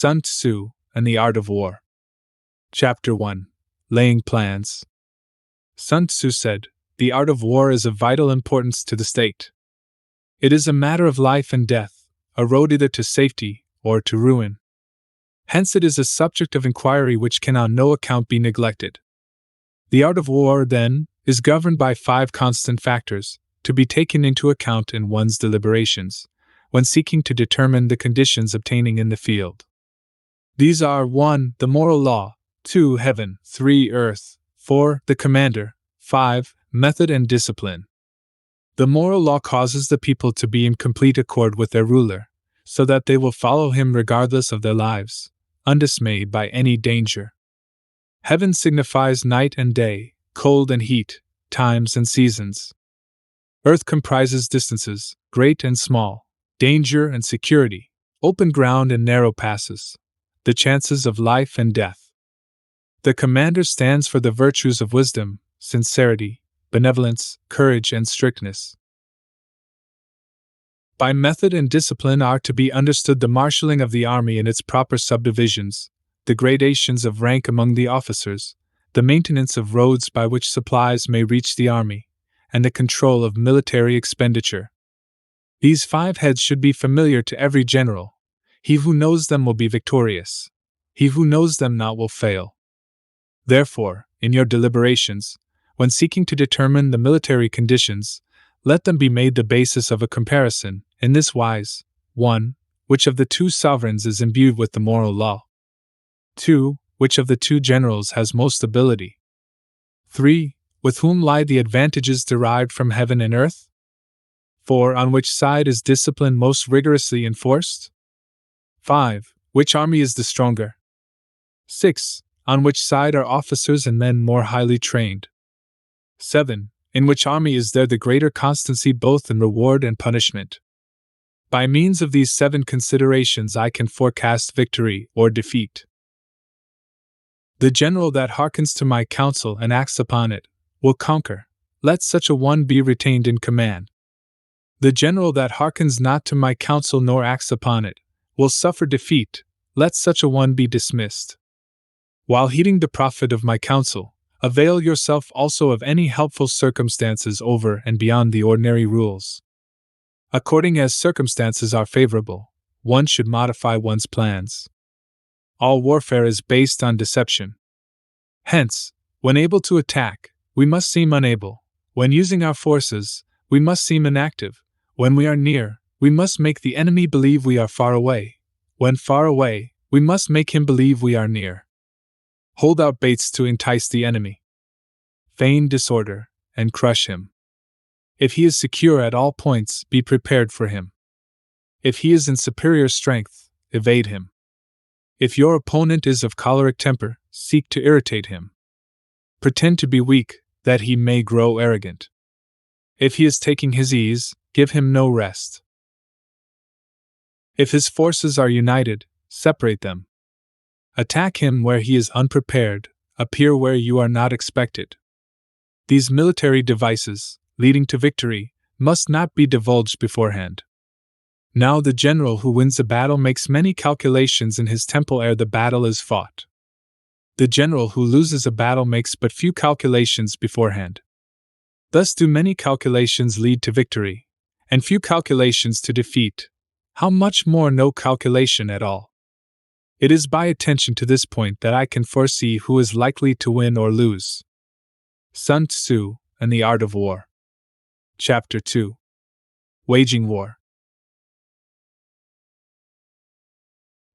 Sun-Tzu and the Art of War. Chapter 1. Laying Plans. Sun-Tzu said, "The art of war is of vital importance to the state. It is a matter of life and death, a road either to safety or to ruin. Hence it is a subject of inquiry which can on no account be neglected. The art of war, then, is governed by 5 constant factors, to be taken into account in one's deliberations, when seeking to determine the conditions obtaining in the field. These are 1. The moral law, 2. Heaven, 3. Earth, 4. The commander, 5. Method and discipline. The moral law causes the people to be in complete accord with their ruler, so that they will follow him regardless of their lives, undismayed by any danger. Heaven signifies night and day, cold and heat, times and seasons. Earth comprises distances, great and small, danger and security, open ground and narrow passes, the chances of life and death. The commander stands for the virtues of wisdom, sincerity, benevolence, courage, and strictness. By method and discipline are to be understood the marshalling of the army in its proper subdivisions, the gradations of rank among the officers, the maintenance of roads by which supplies may reach the army, and the control of military expenditure. These 5 heads should be familiar to every general. He who knows them will be victorious. He who knows them not will fail. Therefore, in your deliberations, when seeking to determine the military conditions, let them be made the basis of a comparison, in this wise: 1. Which of the 2 sovereigns is imbued with the moral law? 2. Which of the 2 generals has most ability? 3. With whom lie the advantages derived from heaven and earth? 4. On which side is discipline most rigorously enforced? 5. Which army is the stronger? 6. On which side are officers and men more highly trained? 7. In which army is there the greater constancy both in reward and punishment? By means of these 7 considerations I can forecast victory or defeat. The general that hearkens to my counsel and acts upon it will conquer. Let such a one be retained in command. The general that hearkens not to my counsel nor acts upon it will suffer defeat. Let such a one be dismissed. While heeding the profit of my counsel, avail yourself also of any helpful circumstances over and beyond the ordinary rules. According as circumstances are favorable, one should modify one's plans. All warfare is based on deception. Hence, when able to attack, we must seem unable. When using our forces, we must seem inactive. When we are near, we must make the enemy believe we are far away. When far away, we must make him believe we are near. Hold out baits to entice the enemy. Feign disorder, and crush him. If he is secure at all points, be prepared for him. If he is in superior strength, evade him. If your opponent is of choleric temper, seek to irritate him. Pretend to be weak, that he may grow arrogant. If he is taking his ease, give him no rest. If his forces are united, separate them. Attack him where he is unprepared, appear where you are not expected. These military devices, leading to victory, must not be divulged beforehand. Now the general who wins a battle makes many calculations in his temple ere the battle is fought. The general who loses a battle makes but few calculations beforehand. Thus do many calculations lead to victory, and few calculations to defeat. How much more no calculation at all? It is by attention to this point that I can foresee who is likely to win or lose. Sun-Tzu and the Art of War. Chapter 2. Waging War.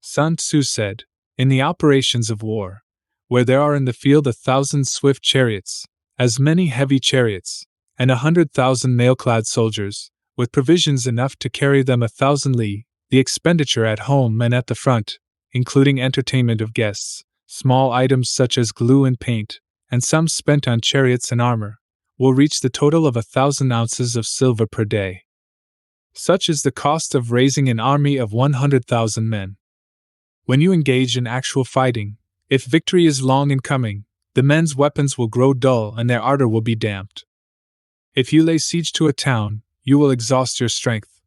Sun-Tzu said, "In the operations of war, where there are in the field 1,000 swift chariots, as many heavy chariots, and 100,000 mail-clad soldiers, with provisions enough to carry them 1,000 li, the expenditure at home and at the front, including entertainment of guests, small items such as glue and paint, and sums spent on chariots and armor, will reach the total of 1,000 ounces of silver per day. Such is the cost of raising an army of 100,000 men. When you engage in actual fighting, if victory is long in coming, the men's weapons will grow dull and their ardor will be damped. If you lay siege to a town, you will exhaust your strength.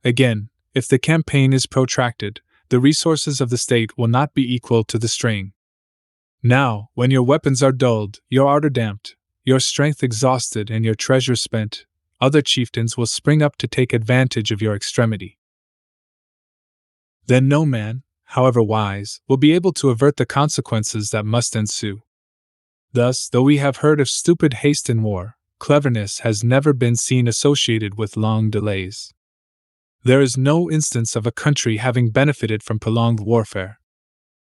Again, if the campaign is protracted, the resources of the state will not be equal to the strain. Now, when your weapons are dulled, your ardor damped, your strength exhausted, and your treasure spent, other chieftains will spring up to take advantage of your extremity. Then no man, however wise, will be able to avert the consequences that must ensue. Thus, though we have heard of stupid haste in war, cleverness has never been seen associated with long delays. There is no instance of a country having benefited from prolonged warfare.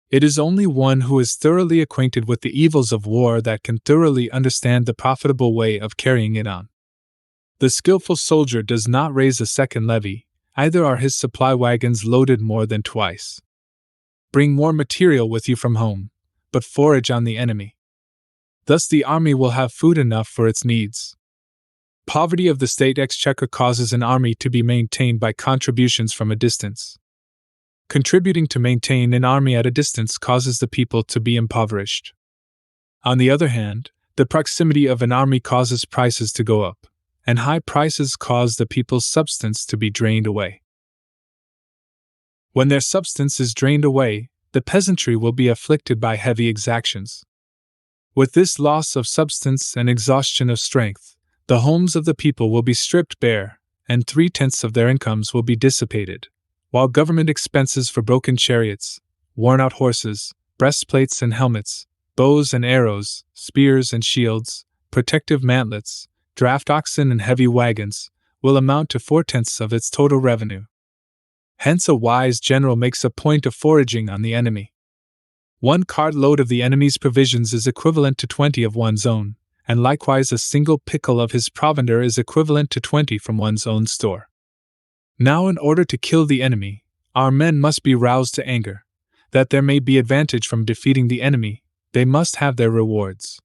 It is only one who is thoroughly acquainted with the evils of war that can thoroughly understand the profitable way of carrying it on. The skillful soldier does not raise a second levy, either are his supply wagons loaded more than twice. Bring more material with you from home, but forage on the enemy. Thus the army will have food enough for its needs. Poverty of the state exchequer causes an army to be maintained by contributions from a distance. Contributing to maintain an army at a distance causes the people to be impoverished. On the other hand, the proximity of an army causes prices to go up, and high prices cause the people's substance to be drained away. When their substance is drained away, the peasantry will be afflicted by heavy exactions. With this loss of substance and exhaustion of strength, the homes of the people will be stripped bare, and 3/10 of their incomes will be dissipated, while government expenses for broken chariots, worn-out horses, breastplates and helmets, bows and arrows, spears and shields, protective mantlets, draft oxen and heavy wagons, will amount to 4/10 of its total revenue. Hence a wise general makes a point of foraging on the enemy. 1 cartload of the enemy's provisions is equivalent to 20 of one's own, and likewise a single pickle of his provender is equivalent to 20 from one's own store. Now, in order to kill the enemy, our men must be roused to anger. That there may be advantage from defeating the enemy, they must have their rewards.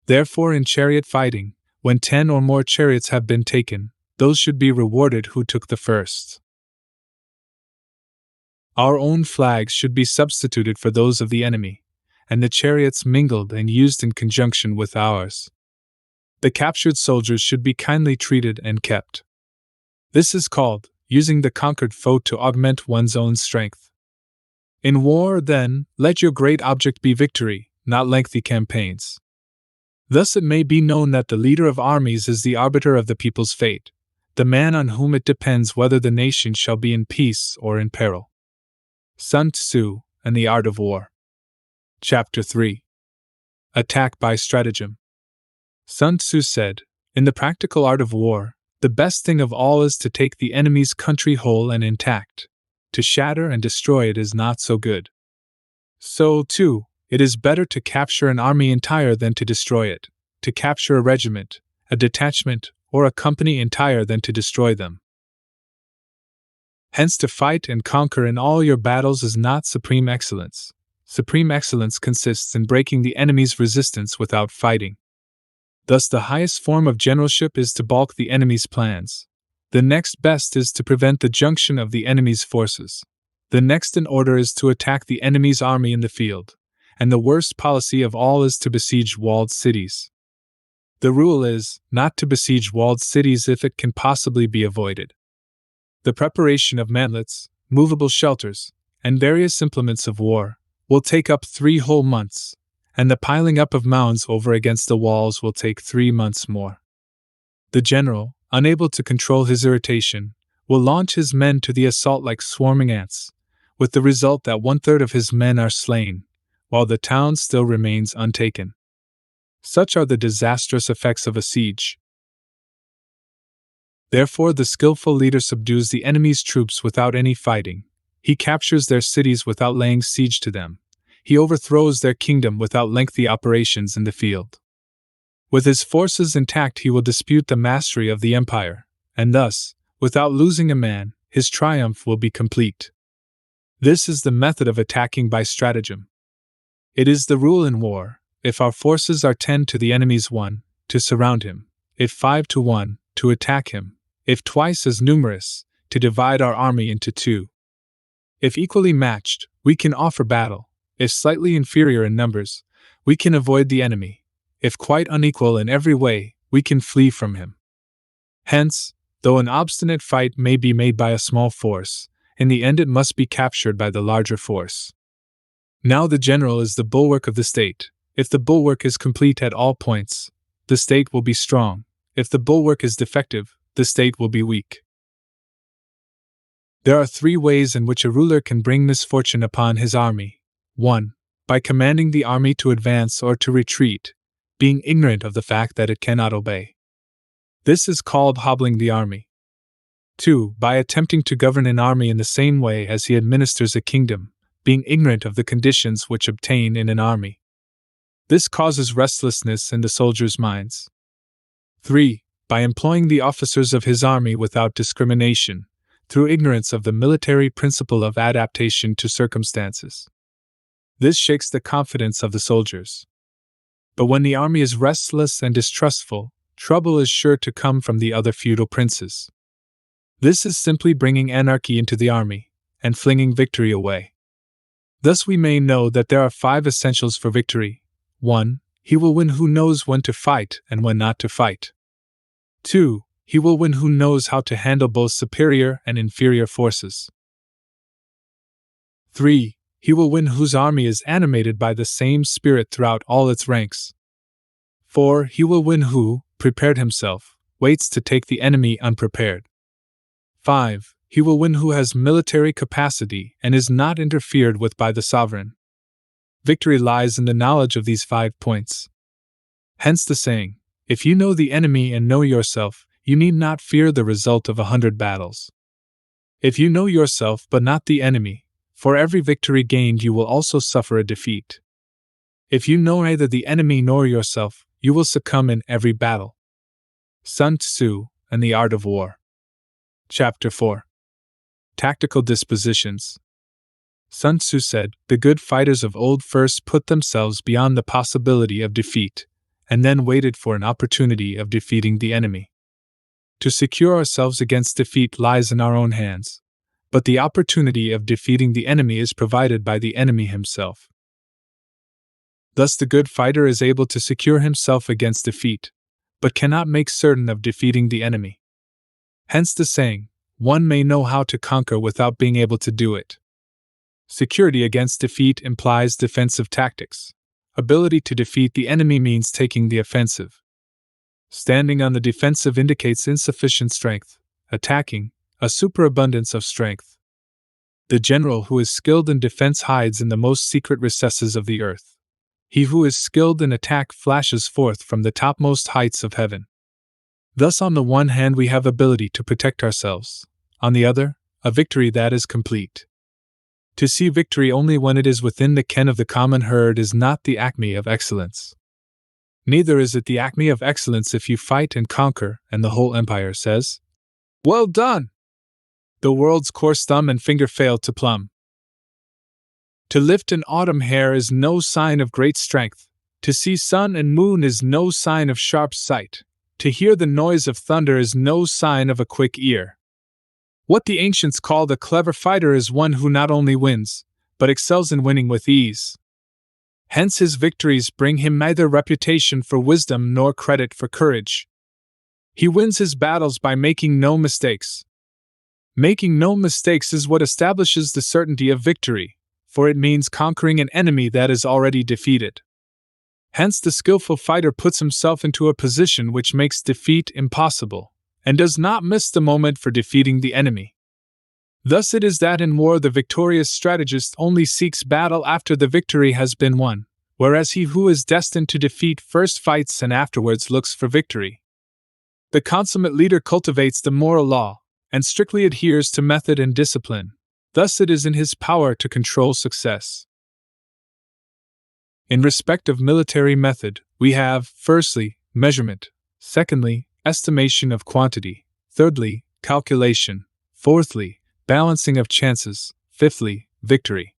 Therefore, in chariot fighting, when 10 or more chariots have been taken, those should be rewarded who took the first. Our own flags should be substituted for those of the enemy, and the chariots mingled and used in conjunction with ours. The captured soldiers should be kindly treated and kept. This is called using the conquered foe to augment one's own strength. In war, then, let your great object be victory, not lengthy campaigns. Thus it may be known that the leader of armies is the arbiter of the people's fate, the man on whom it depends whether the nation shall be in peace or in peril. Sun-Tzu and the Art of War. Chapter 3. Attack by Stratagem. Sun-Tzu said, "In the practical art of war, the best thing of all is to take the enemy's country whole and intact. To shatter and destroy it is not so good. So, too, it is better to capture an army entire than to destroy it, to capture a regiment, a detachment, or a company entire than to destroy them. Hence to fight and conquer in all your battles is not supreme excellence. Supreme excellence consists in breaking the enemy's resistance without fighting. Thus the highest form of generalship is to balk the enemy's plans. The next best is to prevent the junction of the enemy's forces. The next in order is to attack the enemy's army in the field, and the worst policy of all is to besiege walled cities. The rule is, not to besiege walled cities if it can possibly be avoided. The preparation of mantlets, movable shelters, and various implements of war will take up 3 whole months, and the piling up of mounds over against the walls will take 3 months more. The general, unable to control his irritation, will launch his men to the assault like swarming ants, with the result that 1/3 of his men are slain, while the town still remains untaken. Such are the disastrous effects of a siege. Therefore the skillful leader subdues the enemy's troops without any fighting. He captures their cities without laying siege to them. He overthrows their kingdom without lengthy operations in the field. With his forces intact he will dispute the mastery of the empire, and thus, without losing a man, his triumph will be complete. This is the method of attacking by stratagem. It is the rule in war, if our forces are 10 to the enemy's 1, to surround him, if 5 to 1, to attack him, if twice as numerous, to divide our army into 2. If equally matched, we can offer battle. If slightly inferior in numbers, we can avoid the enemy. If quite unequal in every way, we can flee from him. Hence, though an obstinate fight may be made by a small force, In the end, it must be captured by the larger force. Now the general is the bulwark of the state. If the bulwark is complete at all points, the state will be strong. If the bulwark is defective, the state will be weak. There are 3 ways in which a ruler can bring misfortune upon his army. 1. By commanding the army to advance or to retreat, being ignorant of the fact that it cannot obey. This is called hobbling the army. 2. By attempting to govern an army in the same way as he administers a kingdom, being ignorant of the conditions which obtain in an army. This causes restlessness in the soldiers' minds. 3. By employing the officers of his army without discrimination, through ignorance of the military principle of adaptation to circumstances. This shakes the confidence of the soldiers. But when the army is restless and distrustful, trouble is sure to come from the other feudal princes. This is simply bringing anarchy into the army, and flinging victory away. Thus we may know that there are 5 essentials for victory. 1. He will win who knows when to fight and when not to fight. 2. He will win who knows how to handle both superior and inferior forces. 3. He will win whose army is animated by the same spirit throughout all its ranks. 4. He will win who, prepared himself, waits to take the enemy unprepared. 5. He will win who has military capacity and is not interfered with by the sovereign. Victory lies in the knowledge of these 5 points. Hence the saying, if you know the enemy and know yourself, you need not fear the result of 100 battles. If you know yourself but not the enemy, for every victory gained you will also suffer a defeat. If you know neither the enemy nor yourself, you will succumb in every battle. Sun-Tzu and the Art of War. Chapter 4. Tactical Dispositions. Sun-Tzu said, the good fighters of old first put themselves beyond the possibility of defeat, and then waited for an opportunity of defeating the enemy. To secure ourselves against defeat lies in our own hands, but the opportunity of defeating the enemy is provided by the enemy himself. Thus the good fighter is able to secure himself against defeat, but cannot make certain of defeating the enemy. Hence the saying, one may know how to conquer without being able to do it. Security against defeat implies defensive tactics. Ability to defeat the enemy means taking the offensive. Standing on the defensive indicates insufficient strength, attacking, a superabundance of strength. The general who is skilled in defense hides in the most secret recesses of the earth. He who is skilled in attack flashes forth from the topmost heights of heaven. Thus, on the one hand, we have ability to protect ourselves, on the other, a victory that is complete. To see victory only when it is within the ken of the common herd is not the acme of excellence. Neither is it the acme of excellence if you fight and conquer, and the whole empire says, "Well done!" The world's coarse thumb and finger fail to plumb. To lift an autumn hair is no sign of great strength. To see sun and moon is no sign of sharp sight. To hear the noise of thunder is no sign of a quick ear. What the ancients called a clever fighter is one who not only wins, but excels in winning with ease. Hence his victories bring him neither reputation for wisdom nor credit for courage. He wins his battles by making no mistakes. Making no mistakes is what establishes the certainty of victory, for it means conquering an enemy that is already defeated. Hence the skillful fighter puts himself into a position which makes defeat impossible, and does not miss the moment for defeating the enemy. Thus it is that in war the victorious strategist only seeks battle after the victory has been won, whereas he who is destined to defeat first fights and afterwards looks for victory. The consummate leader cultivates the moral law, and strictly adheres to method and discipline. Thus it is in his power to control success. In respect of military method, we have, firstly, measurement, secondly, estimation of quantity, thirdly, calculation, fourthly, balancing of chances, fifthly, victory.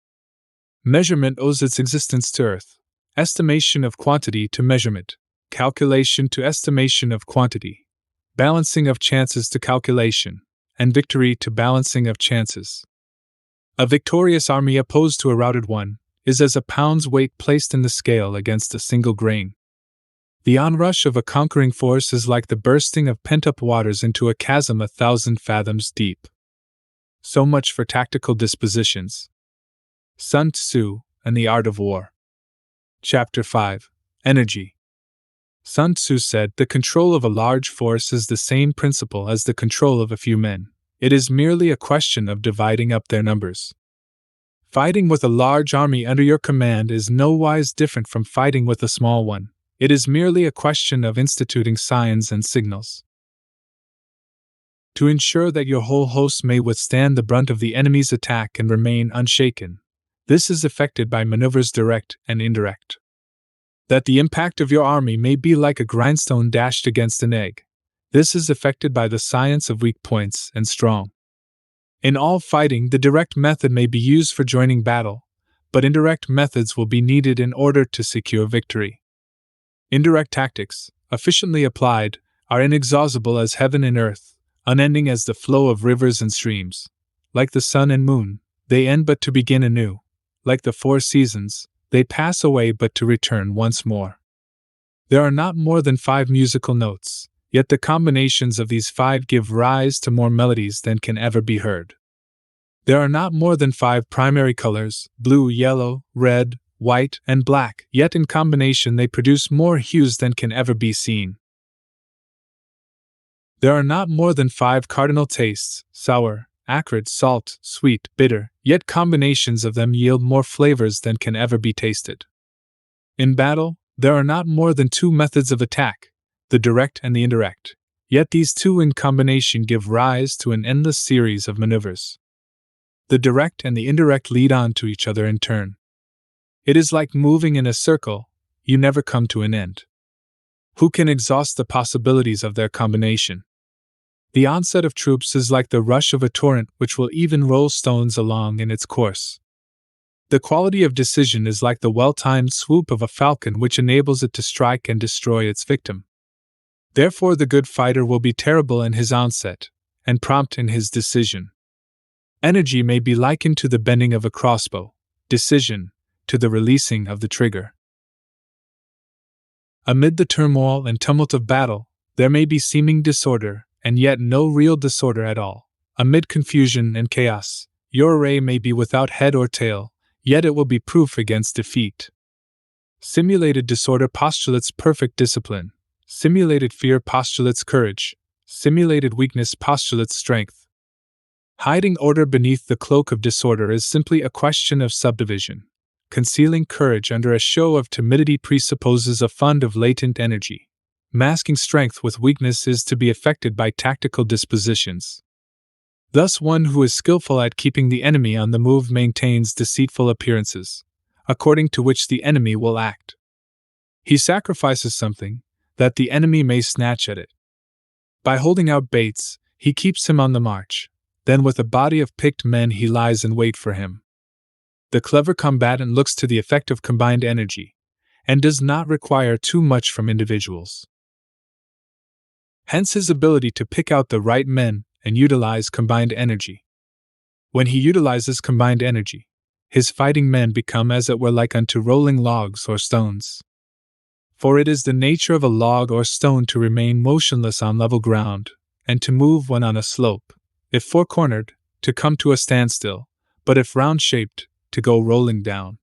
Measurement owes its existence to earth, estimation of quantity to measurement, calculation to estimation of quantity, balancing of chances to calculation, and victory to balancing of chances. A victorious army opposed to a routed one is as a pound's weight placed in the scale against a single grain. The onrush of a conquering force is like the bursting of pent-up waters into a chasm 1,000 fathoms deep. So much for tactical dispositions. Sun-Tzu and the Art of War. Chapter 5. Energy. Sun-Tzu said, "The control of a large force is the same principle as the control of a few men. It is merely a question of dividing up their numbers." Fighting with a large army under your command is no wise different from fighting with a small one. It is merely a question of instituting signs and signals. To ensure that your whole host may withstand the brunt of the enemy's attack and remain unshaken, this is effected by maneuvers direct and indirect. That the impact of your army may be like a grindstone dashed against an egg, this is effected by the science of weak points and strong. In all fighting, the direct method may be used for joining battle, but indirect methods will be needed in order to secure victory. Indirect tactics, efficiently applied, are inexhaustible as heaven and earth, unending as the flow of rivers and streams. Like the sun and moon, they end but to begin anew. Like the 4 seasons, they pass away but to return once more. There are not more than 5 musical notes, yet the combinations of these 5 give rise to more melodies than can ever be heard. There are not more than 5 primary colors, blue, yellow, red, white, and black, yet in combination they produce more hues than can ever be seen. There are not more than 5 cardinal tastes, sour, acrid, salt, sweet, bitter, yet combinations of them yield more flavors than can ever be tasted. In battle, there are not more than 2 methods of attack, the direct and the indirect, yet these 2 in combination give rise to an endless series of maneuvers. The direct and the indirect lead on to each other in turn. It is like moving in a circle, you never come to an end. Who can exhaust the possibilities of their combination? The onset of troops is like the rush of a torrent which will even roll stones along in its course. The quality of decision is like the well-timed swoop of a falcon which enables it to strike and destroy its victim. Therefore the good fighter will be terrible in his onset, and prompt in his decision. Energy may be likened to the bending of a crossbow, decision, to the releasing of the trigger. Amid the turmoil and tumult of battle, there may be seeming disorder, and yet no real disorder at all. Amid confusion and chaos, your array may be without head or tail, yet it will be proof against defeat. Simulated disorder postulates perfect discipline. Simulated fear postulates courage. Simulated weakness postulates strength. Hiding order beneath the cloak of disorder is simply a question of subdivision. Concealing courage under a show of timidity presupposes a fund of latent energy. Masking strength with weakness is to be effected by tactical dispositions. Thus, one who is skillful at keeping the enemy on the move maintains deceitful appearances, according to which the enemy will act. He sacrifices something, that the enemy may snatch at it. By holding out baits, he keeps him on the march, then with a body of picked men he lies in wait for him. The clever combatant looks to the effect of combined energy, and does not require too much from individuals. Hence his ability to pick out the right men and utilize combined energy. When he utilizes combined energy, his fighting men become as it were like unto rolling logs or stones. For it is the nature of a log or stone to remain motionless on level ground, and to move when on a slope, if four-cornered, to come to a standstill, but if round-shaped, to go rolling down.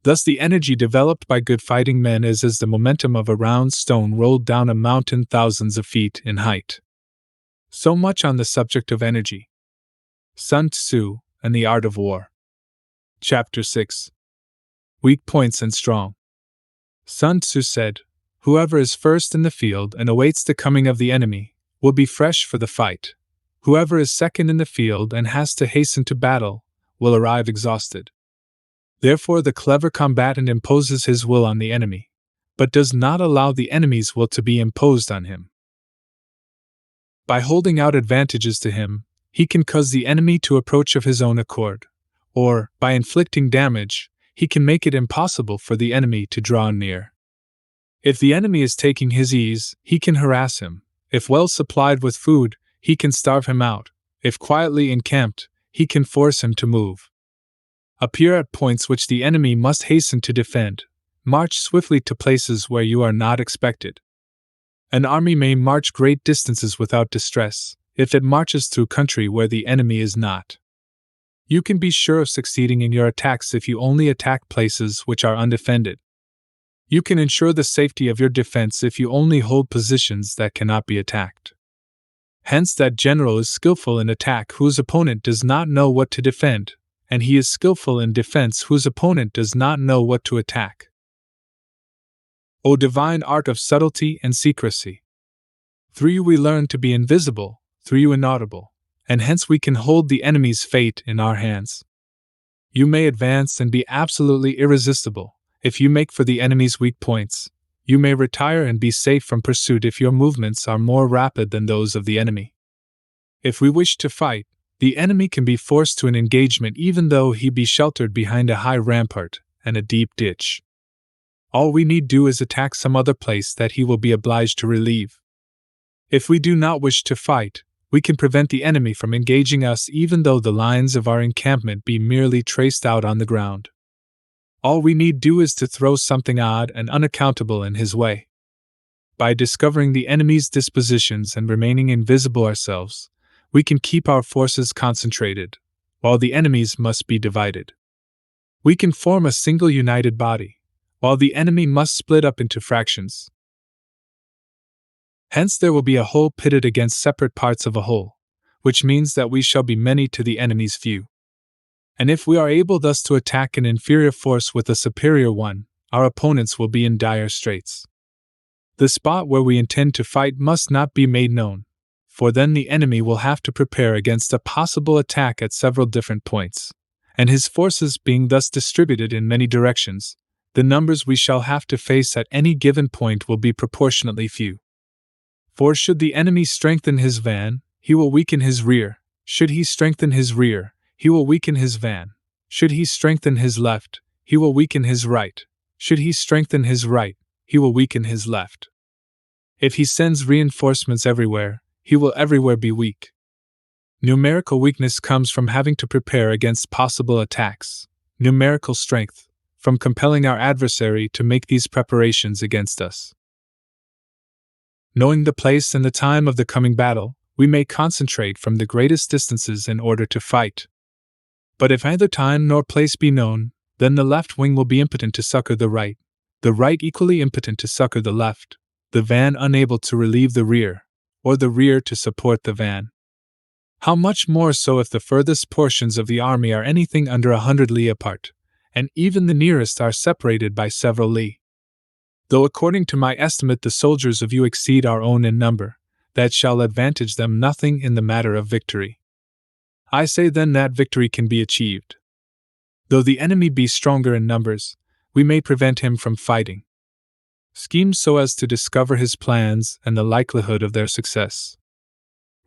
Thus the energy developed by good fighting men is as the momentum of a round stone rolled down a mountain thousands of feet in height. So much on the subject of energy. Sun-Tzu and the Art of War. Chapter 6. Weak points and strong. Sun-Tzu said, "Whoever is first in the field and awaits the coming of the enemy will be fresh for the fight. Whoever is second in the field and has to hasten to battle will arrive exhausted." Therefore the clever combatant imposes his will on the enemy, but does not allow the enemy's will to be imposed on him. By holding out advantages to him, he can cause the enemy to approach of his own accord, or, by inflicting damage, he can make it impossible for the enemy to draw near. If the enemy is taking his ease, he can harass him. If well supplied with food, he can starve him out. If quietly encamped, he can force him to move. Appear at points which the enemy must hasten to defend. March swiftly to places where you are not expected. An army may march great distances without distress, if it marches through country where the enemy is not. You can be sure of succeeding in your attacks if you only attack places which are undefended. You can ensure the safety of your defense if you only hold positions that cannot be attacked. Hence, that general is skillful in attack whose opponent does not know what to defend, and he is skillful in defense whose opponent does not know what to attack. O divine art of subtlety and secrecy! Through you we learn to be invisible, through you inaudible, and hence we can hold the enemy's fate in our hands. You may advance and be absolutely irresistible, if you make for the enemy's weak points. You may retire and be safe from pursuit if your movements are more rapid than those of the enemy. If we wish to fight, the enemy can be forced to an engagement even though he be sheltered behind a high rampart and a deep ditch. All we need do is attack some other place that he will be obliged to relieve. If we do not wish to fight, we can prevent the enemy from engaging us even though the lines of our encampment be merely traced out on the ground. All we need do is to throw something odd and unaccountable in his way. By discovering the enemy's dispositions and remaining invisible ourselves, we can keep our forces concentrated, while the enemy's must be divided. We can form a single united body, while the enemy must split up into fractions. Hence there will be a whole pitted against separate parts of a whole, which means that we shall be many to the enemy's few. And if we are able thus to attack an inferior force with a superior one, our opponents will be in dire straits. The spot where we intend to fight must not be made known, for then the enemy will have to prepare against a possible attack at several different points, and his forces being thus distributed in many directions, the numbers we shall have to face at any given point will be proportionately few. For should the enemy strengthen his van, he will weaken his rear. Should he strengthen his rear, he will weaken his van. Should he strengthen his left, he will weaken his right. Should he strengthen his right, he will weaken his left. If he sends reinforcements everywhere, he will everywhere be weak. Numerical weakness comes from having to prepare against possible attacks. Numerical strength, from compelling our adversary to make these preparations against us. Knowing the place and the time of the coming battle, we may concentrate from the greatest distances in order to fight. But if neither time nor place be known, then the left wing will be impotent to succor the right equally impotent to succor the left, the van unable to relieve the rear, or the rear to support the van. How much more so if the furthest portions of the army are anything under 100 li apart, and even the nearest are separated by several li. Though according to my estimate the soldiers of you exceed our own in number, that shall advantage them nothing in the matter of victory. I say then that victory can be achieved. Though the enemy be stronger in numbers, we may prevent him from fighting. Scheme so as to discover his plans and the likelihood of their success.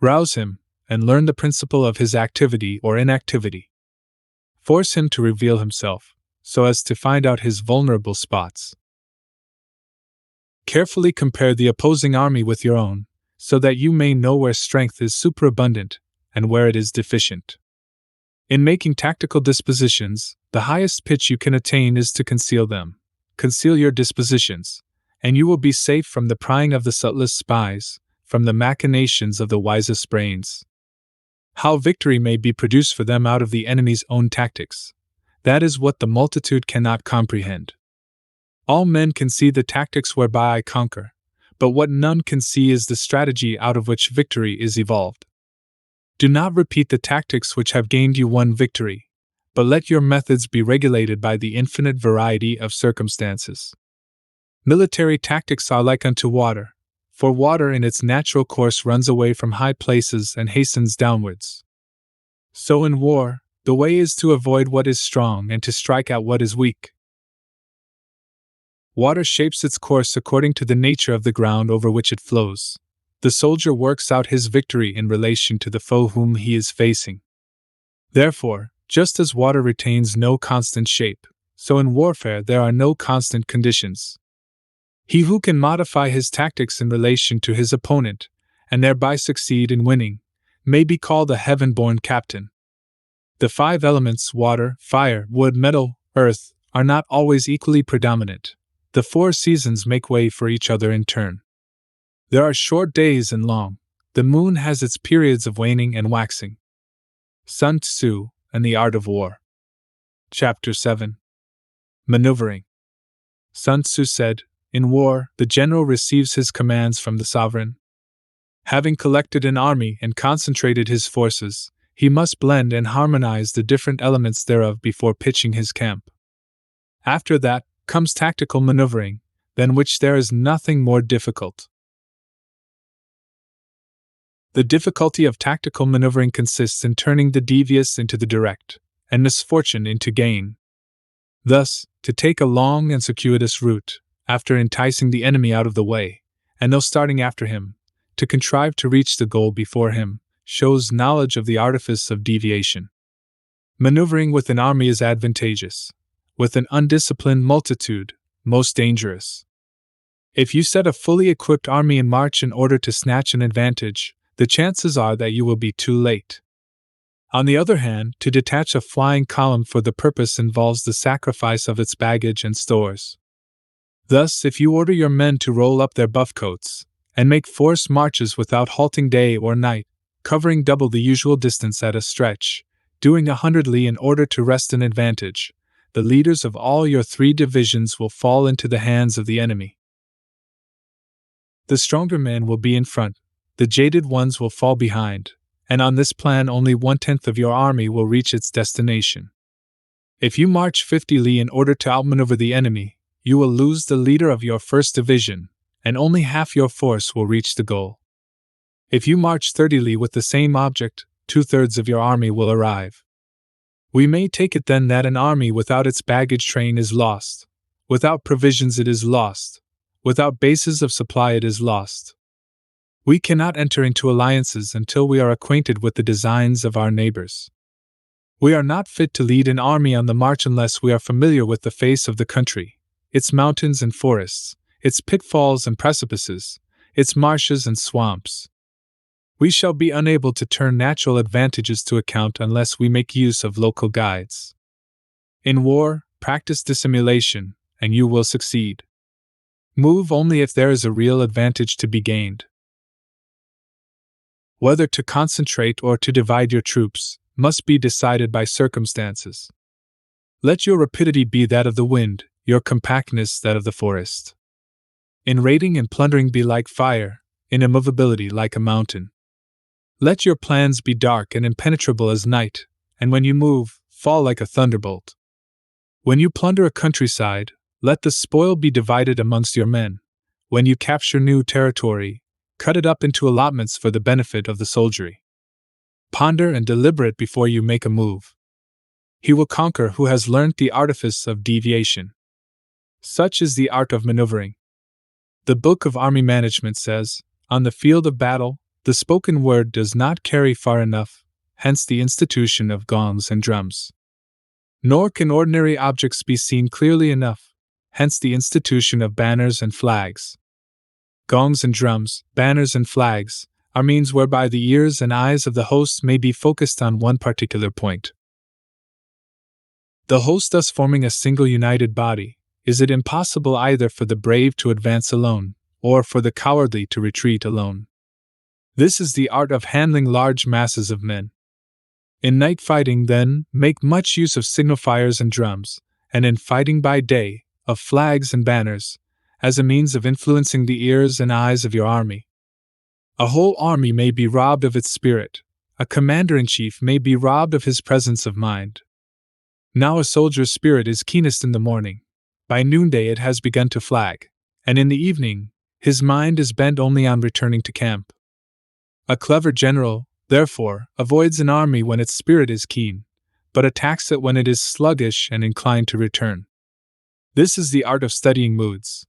Rouse him, and learn the principle of his activity or inactivity. Force him to reveal himself, so as to find out his vulnerable spots. Carefully compare the opposing army with your own, so that you may know where strength is superabundant and where it is deficient. In making tactical dispositions, the highest pitch you can attain is to conceal them. Conceal your dispositions, and you will be safe from the prying of the subtlest spies, from the machinations of the wisest brains. How victory may be produced for them out of the enemy's own tactics, that is what the multitude cannot comprehend. All men can see the tactics whereby I conquer, but what none can see is the strategy out of which victory is evolved. Do not repeat the tactics which have gained you one victory, but let your methods be regulated by the infinite variety of circumstances. Military tactics are like unto water, for water in its natural course runs away from high places and hastens downwards. So in war, the way is to avoid what is strong and to strike at what is weak. Water shapes its course according to the nature of the ground over which it flows. The soldier works out his victory in relation to the foe whom he is facing. Therefore, just as water retains no constant shape, so in warfare there are no constant conditions. He who can modify his tactics in relation to his opponent, and thereby succeed in winning, may be called a heaven-born captain. The 5 elements water, fire, wood, metal, earth are not always equally predominant. The 4 seasons make way for each other in turn. There are short days and long. The moon has its periods of waning and waxing. Sun-Tzu and the Art of War. Chapter 7. Maneuvering. Sun-Tzu said, "In war, the general receives his commands from the sovereign. Having collected an army and concentrated his forces, he must blend and harmonize the different elements thereof before pitching his camp. After that comes tactical maneuvering, than which there is nothing more difficult." The difficulty of tactical maneuvering consists in turning the devious into the direct, and misfortune into gain. Thus, to take a long and circuitous route, after enticing the enemy out of the way, and though starting after him, to contrive to reach the goal before him, shows knowledge of the artifice of deviation. Maneuvering with an army is advantageous; with an undisciplined multitude, most dangerous. If you set a fully equipped army in march in order to snatch an advantage, the chances are that you will be too late. On the other hand, to detach a flying column for the purpose involves the sacrifice of its baggage and stores. Thus, if you order your men to roll up their buff coats, and make forced marches without halting day or night, covering double the usual distance at a stretch, doing 100 li in order to wrest an advantage, the leaders of all your 3 divisions will fall into the hands of the enemy. The stronger men will be in front, the jaded ones will fall behind, and on this plan only 1/10 of your army will reach its destination. If you march 50 li in order to outmaneuver the enemy, you will lose the leader of your first division, and only half your force will reach the goal. If you march 30 li with the same object, 2/3 of your army will arrive. We may take it then that an army without its baggage train is lost, without provisions it is lost, without bases of supply it is lost. We cannot enter into alliances until we are acquainted with the designs of our neighbors. We are not fit to lead an army on the march unless we are familiar with the face of the country, its mountains and forests, its pitfalls and precipices, its marshes and swamps. We shall be unable to turn natural advantages to account unless we make use of local guides. In war, practice dissimulation, and you will succeed. Move only if there is a real advantage to be gained. Whether to concentrate or to divide your troops must be decided by circumstances. Let your rapidity be that of the wind, your compactness that of the forest. In raiding and plundering be like fire, in immovability like a mountain. Let your plans be dark and impenetrable as night, and when you move, fall like a thunderbolt. When you plunder a countryside, let the spoil be divided amongst your men. When you capture new territory, cut it up into allotments for the benefit of the soldiery. Ponder and deliberate before you make a move. He will conquer who has learnt the artifice of deviation. Such is the art of maneuvering. The Book of Army Management says, "On the field of battle, the spoken word does not carry far enough, hence the institution of gongs and drums. Nor can ordinary objects be seen clearly enough, hence the institution of banners and flags." Gongs and drums, banners and flags, are means whereby the ears and eyes of the host may be focused on one particular point. The host thus forming a single united body, is it impossible either for the brave to advance alone, or for the cowardly to retreat alone. This is the art of handling large masses of men. In night fighting, then, make much use of signifiers and drums, and in fighting by day, of flags and banners, as a means of influencing the ears and eyes of your army. A whole army may be robbed of its spirit, a commander-in-chief may be robbed of his presence of mind. Now a soldier's spirit is keenest in the morning, by noonday it has begun to flag, and in the evening, his mind is bent only on returning to camp. A clever general, therefore, avoids an army when its spirit is keen, but attacks it when it is sluggish and inclined to return. This is the art of studying moods.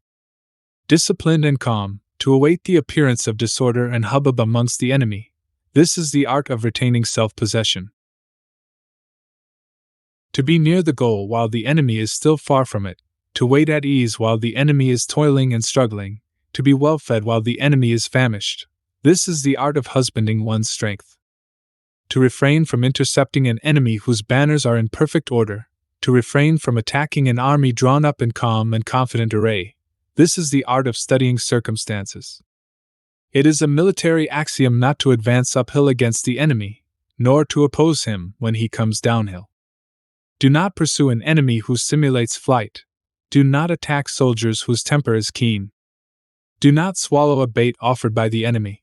Disciplined and calm, to await the appearance of disorder and hubbub amongst the enemy. This is the art of retaining self-possession. To be near the goal while the enemy is still far from it, to wait at ease while the enemy is toiling and struggling, to be well fed while the enemy is famished. This is the art of husbanding one's strength. To refrain from intercepting an enemy whose banners are in perfect order, to refrain from attacking an army drawn up in calm and confident array. This is the art of studying circumstances. It is a military axiom not to advance uphill against the enemy, nor to oppose him when he comes downhill. Do not pursue an enemy who simulates flight. Do not attack soldiers whose temper is keen. Do not swallow a bait offered by the enemy.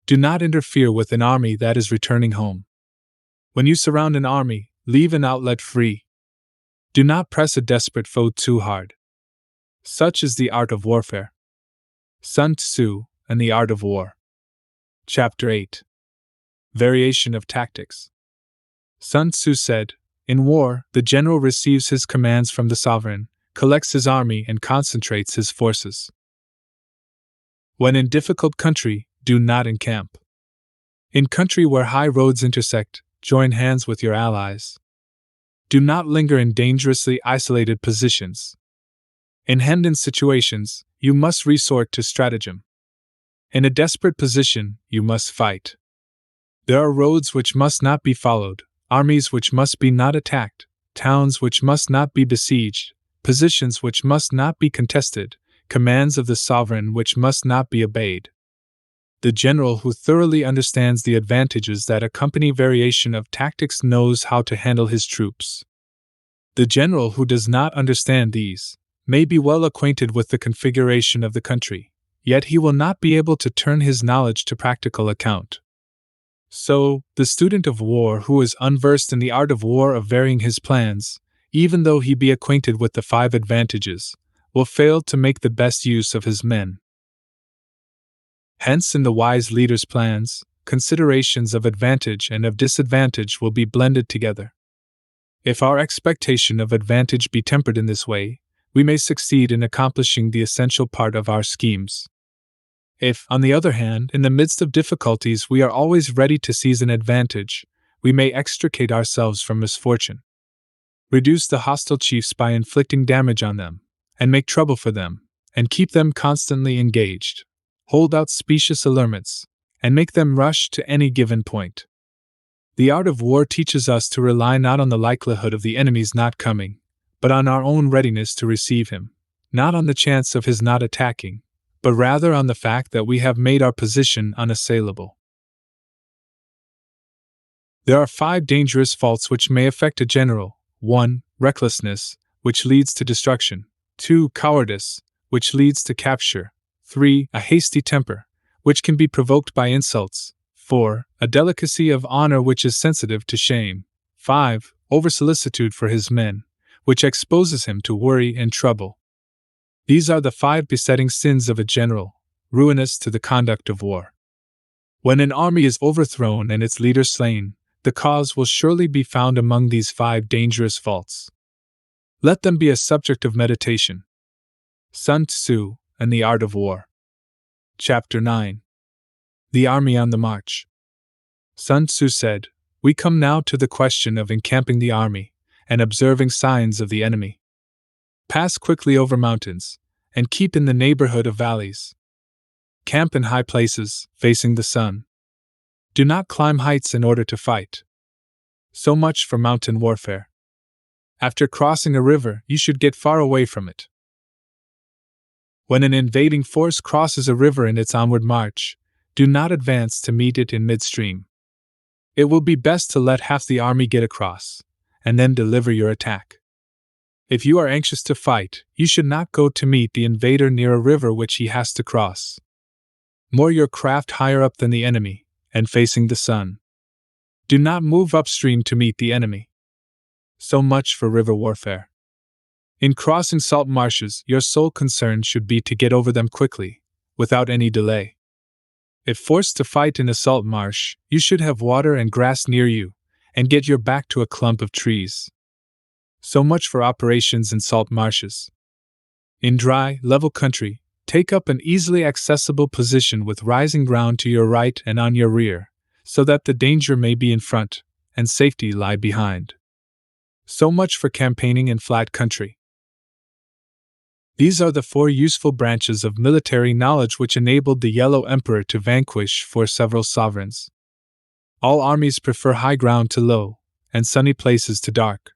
Do not interfere with an army that is returning home. When you surround an army, leave an outlet free. Do not press a desperate foe too hard. Such is the art of warfare. Sun-Tzu and the Art of War. Chapter 8. Variation of Tactics. Sun-Tzu said, "In war, the general receives his commands from the sovereign, collects his army and concentrates his forces. When in difficult country, do not encamp. In country where high roads intersect, join hands with your allies. Do not linger in dangerously isolated positions. In hemmed-in situations, you must resort to stratagem. In a desperate position, you must fight. There are roads which must not be followed, armies which must be not attacked, towns which must not be besieged, positions which must not be contested, commands of the sovereign which must not be obeyed." The general who thoroughly understands the advantages that accompany variation of tactics knows how to handle his troops. The general who does not understand these may be well acquainted with the configuration of the country, yet he will not be able to turn his knowledge to practical account. So, the student of war who is unversed in the art of war of varying his plans, even though he be acquainted with the 5 advantages, will fail to make the best use of his men. Hence, in the wise leader's plans, considerations of advantage and of disadvantage will be blended together. If our expectation of advantage be tempered in this way, we may succeed in accomplishing the essential part of our schemes. If, on the other hand, in the midst of difficulties we are always ready to seize an advantage, we may extricate ourselves from misfortune. Reduce the hostile chiefs by inflicting damage on them, and make trouble for them, and keep them constantly engaged. Hold out specious allurements, and make them rush to any given point. The art of war teaches us to rely not on the likelihood of the enemy's not coming, but on our own readiness to receive him, not on the chance of his not attacking, but rather on the fact that we have made our position unassailable. There are 5 dangerous faults which may affect a general. 1. Recklessness, which leads to destruction. 2. Cowardice, which leads to capture. 3. A hasty temper, which can be provoked by insults. 4. A delicacy of honor which is sensitive to shame. 5. Over-solicitude for his men, which exposes him to worry and trouble. These are the 5 besetting sins of a general, ruinous to the conduct of war. When an army is overthrown and its leader slain, the cause will surely be found among these 5 dangerous faults. Let them be a subject of meditation. Sun-Tzu and the Art of War. Chapter 9. The Army on the March. Sun-Tzu said, "We come now to the question of encamping the army, and observing signs of the enemy. Pass quickly over mountains, and keep in the neighborhood of valleys. Camp in high places, facing the sun. Do not climb heights in order to fight." So much for mountain warfare. After crossing a river, you should get far away from it. When an invading force crosses a river in its onward march, do not advance to meet it in midstream. It will be best to let half the army get across, and then deliver your attack. If you are anxious to fight, you should not go to meet the invader near a river which he has to cross. Moor your craft higher up than the enemy, and facing the sun. Do not move upstream to meet the enemy. So much for river warfare. In crossing salt marshes, your sole concern should be to get over them quickly, without any delay. If forced to fight in a salt marsh, you should have water and grass near you, and get your back to a clump of trees. So much for operations in salt marshes. In dry, level country, take up an easily accessible position with rising ground to your right and on your rear, so that the danger may be in front, and safety lie behind. So much for campaigning in flat country. These are the 4 useful branches of military knowledge which enabled the Yellow Emperor to vanquish for several sovereigns. All armies prefer high ground to low, and sunny places to dark.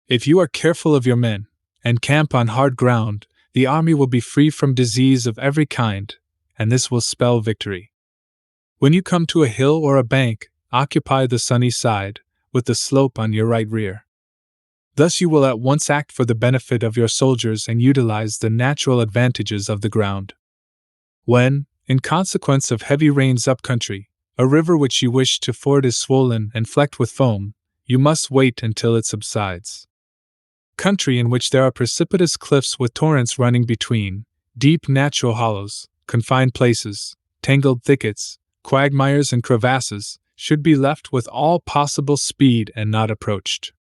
If you are careful of your men, and camp on hard ground, the army will be free from disease of every kind, and this will spell victory. When you come to a hill or a bank, occupy the sunny side, with the slope on your right rear. Thus you will at once act for the benefit of your soldiers and utilize the natural advantages of the ground. When, in consequence of heavy rains up country, a river which you wish to ford is swollen and flecked with foam, you must wait until it subsides. Country in which there are precipitous cliffs with torrents running between, deep natural hollows, confined places, tangled thickets, quagmires and crevasses, should be left with all possible speed and not approached.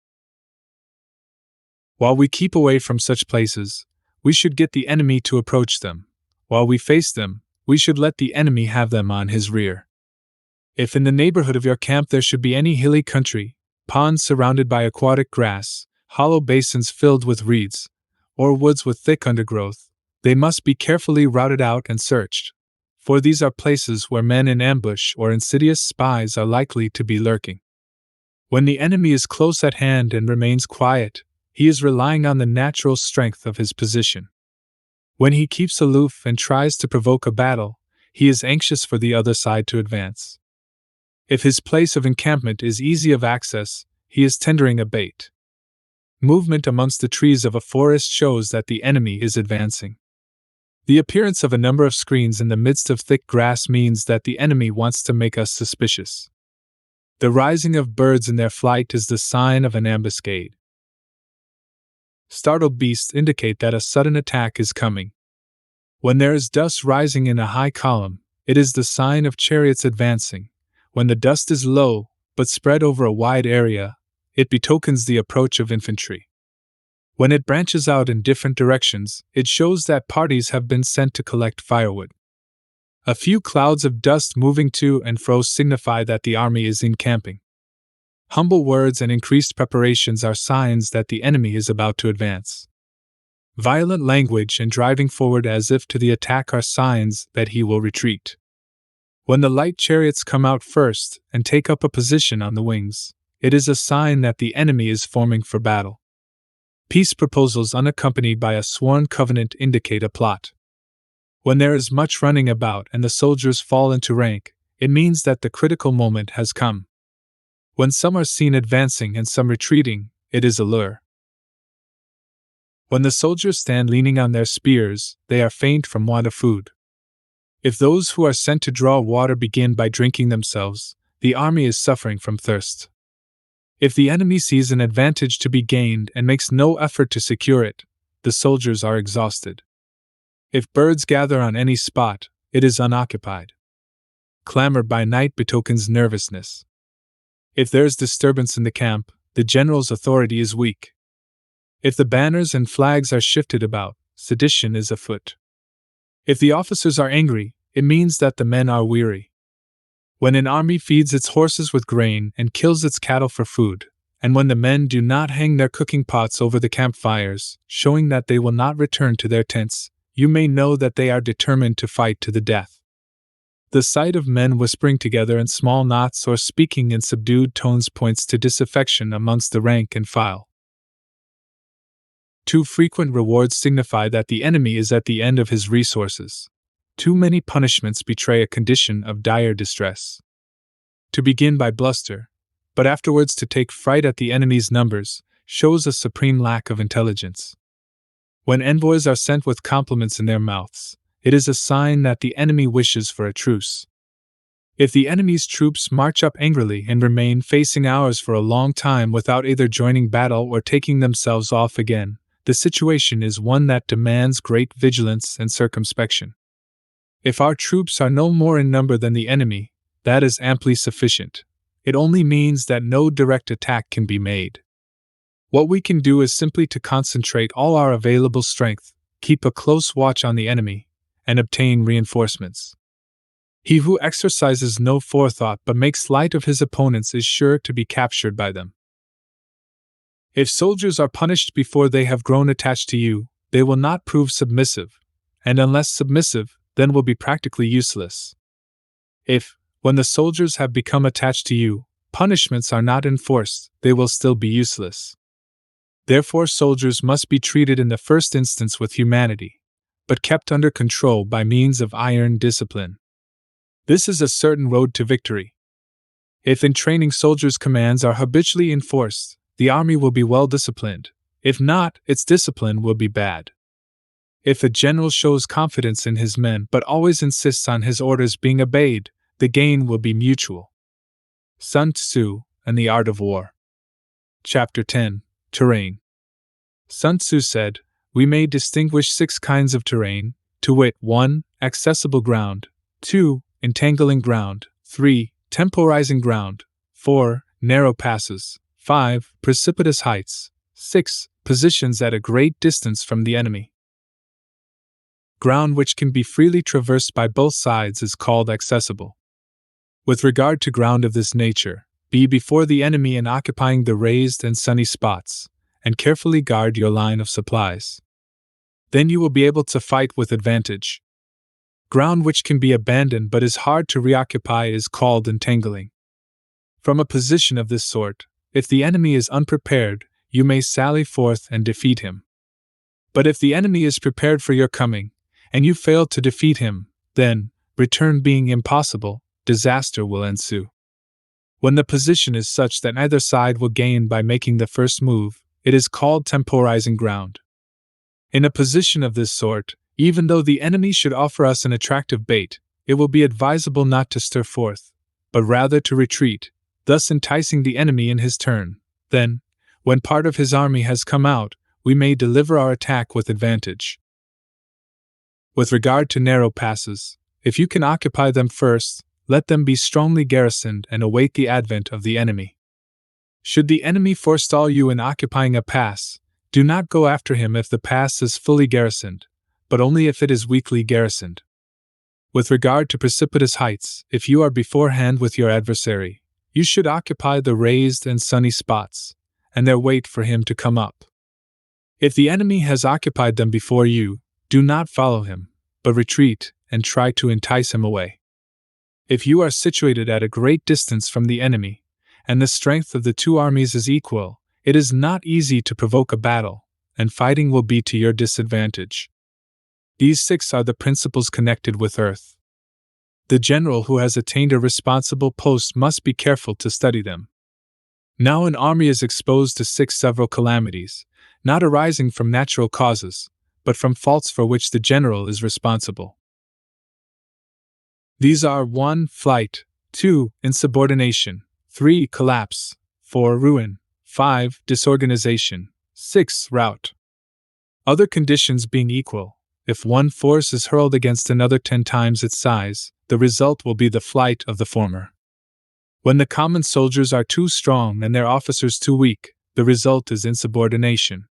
While we keep away from such places, we should get the enemy to approach them. While we face them, we should let the enemy have them on his rear. If in the neighborhood of your camp there should be any hilly country, ponds surrounded by aquatic grass, hollow basins filled with reeds, or woods with thick undergrowth, they must be carefully routed out and searched, for these are places where men in ambush or insidious spies are likely to be lurking. When the enemy is close at hand and remains quiet, he is relying on the natural strength of his position. When he keeps aloof and tries to provoke a battle, he is anxious for the other side to advance. If his place of encampment is easy of access, he is tendering a bait. Movement amongst the trees of a forest shows that the enemy is advancing. The appearance of a number of screens in the midst of thick grass means that the enemy wants to make us suspicious. The rising of birds in their flight is the sign of an ambuscade. Startled beasts indicate that a sudden attack is coming. When there is dust rising in a high column, it is the sign of chariots advancing. When the dust is low, but spread over a wide area, it betokens the approach of infantry. When it branches out in different directions, it shows that parties have been sent to collect firewood. A few clouds of dust moving to and fro signify that the army is encamping. Humble words and increased preparations are signs that the enemy is about to advance. Violent language and driving forward as if to the attack are signs that he will retreat. When the light chariots come out first and take up a position on the wings, it is a sign that the enemy is forming for battle. Peace proposals unaccompanied by a sworn covenant indicate a plot. When there is much running about and the soldiers fall into rank, it means that the critical moment has come. When some are seen advancing and some retreating, it is a lure. When the soldiers stand leaning on their spears, they are faint from want of food. If those who are sent to draw water begin by drinking themselves, the army is suffering from thirst. If the enemy sees an advantage to be gained and makes no effort to secure it, the soldiers are exhausted. If birds gather on any spot, it is unoccupied. Clamor by night betokens nervousness. If there is disturbance in the camp, the general's authority is weak. If the banners and flags are shifted about, sedition is afoot. If the officers are angry, it means that the men are weary. When an army feeds its horses with grain and kills its cattle for food, and when the men do not hang their cooking pots over the campfires, showing that they will not return to their tents, you may know that they are determined to fight to the death. The sight of men whispering together in small knots or speaking in subdued tones points to disaffection amongst the rank and file. Too frequent rewards signify that the enemy is at the end of his resources. Too many punishments betray a condition of dire distress. To begin by bluster, but afterwards to take fright at the enemy's numbers, shows a supreme lack of intelligence. When envoys are sent with compliments in their mouths, it is a sign that the enemy wishes for a truce. If the enemy's troops march up angrily and remain facing ours for a long time without either joining battle or taking themselves off again, the situation is one that demands great vigilance and circumspection. If our troops are no more in number than the enemy, that is amply sufficient. It only means that no direct attack can be made. What we can do is simply to concentrate all our available strength, keep a close watch on the enemy, and obtain reinforcements. He who exercises no forethought but makes light of his opponents is sure to be captured by them. If soldiers are punished before they have grown attached to you, they will not prove submissive, and unless submissive, then will be practically useless. If, when the soldiers have become attached to you, punishments are not enforced, they will still be useless. Therefore, soldiers must be treated in the first instance with humanity. but kept under control by means of iron discipline. This is a certain road to victory. If in training soldiers' commands are habitually enforced, the army will be well disciplined. If not, its discipline will be bad. If a general shows confidence in his men but always insists on his orders being obeyed, the gain will be mutual. Sun-Tzu and the Art of War. Chapter 10. Terrain. Sun-Tzu said, "We may distinguish 6 kinds of terrain, to wit, 1. Accessible ground, 2. Entangling ground, 3. Temporizing ground, 4. Narrow passes, 5. Precipitous heights, 6. Positions at a great distance from the enemy." Ground which can be freely traversed by both sides is called accessible. With regard to ground of this nature, be before the enemy in occupying the raised and sunny spots, and carefully guard your line of supplies. Then you will be able to fight with advantage. Ground which can be abandoned but is hard to reoccupy is called entangling. From a position of this sort, if the enemy is unprepared, you may sally forth and defeat him. But if the enemy is prepared for your coming, and you fail to defeat him, then, return being impossible, disaster will ensue. When the position is such that neither side will gain by making the first move, it is called temporizing ground. In a position of this sort, even though the enemy should offer us an attractive bait, it will be advisable not to stir forth, but rather to retreat, thus enticing the enemy in his turn. Then, when part of his army has come out, we may deliver our attack with advantage. With regard to narrow passes, if you can occupy them first, let them be strongly garrisoned and await the advent of the enemy. Should the enemy forestall you in occupying a pass, do not go after him if the pass is fully garrisoned, but only if it is weakly garrisoned. With regard to precipitous heights, if you are beforehand with your adversary, you should occupy the raised and sunny spots, and there wait for him to come up. If the enemy has occupied them before you, do not follow him, but retreat and try to entice him away. If you are situated at a great distance from the enemy, and the strength of the 2 armies is equal, it is not easy to provoke a battle, and fighting will be to your disadvantage. These 6 are the principles connected with earth. The general who has attained a responsible post must be careful to study them. Now an army is exposed to 6 several calamities, not arising from natural causes, but from faults for which the general is responsible. These are 1. Flight, 2. Insubordination, 3. Collapse, 4. Ruin, 5. Disorganization, 6. Rout. Other conditions being equal, if one force is hurled against another 10 times its size, the result will be the flight of the former. When the common soldiers are too strong and their officers too weak, the result is insubordination.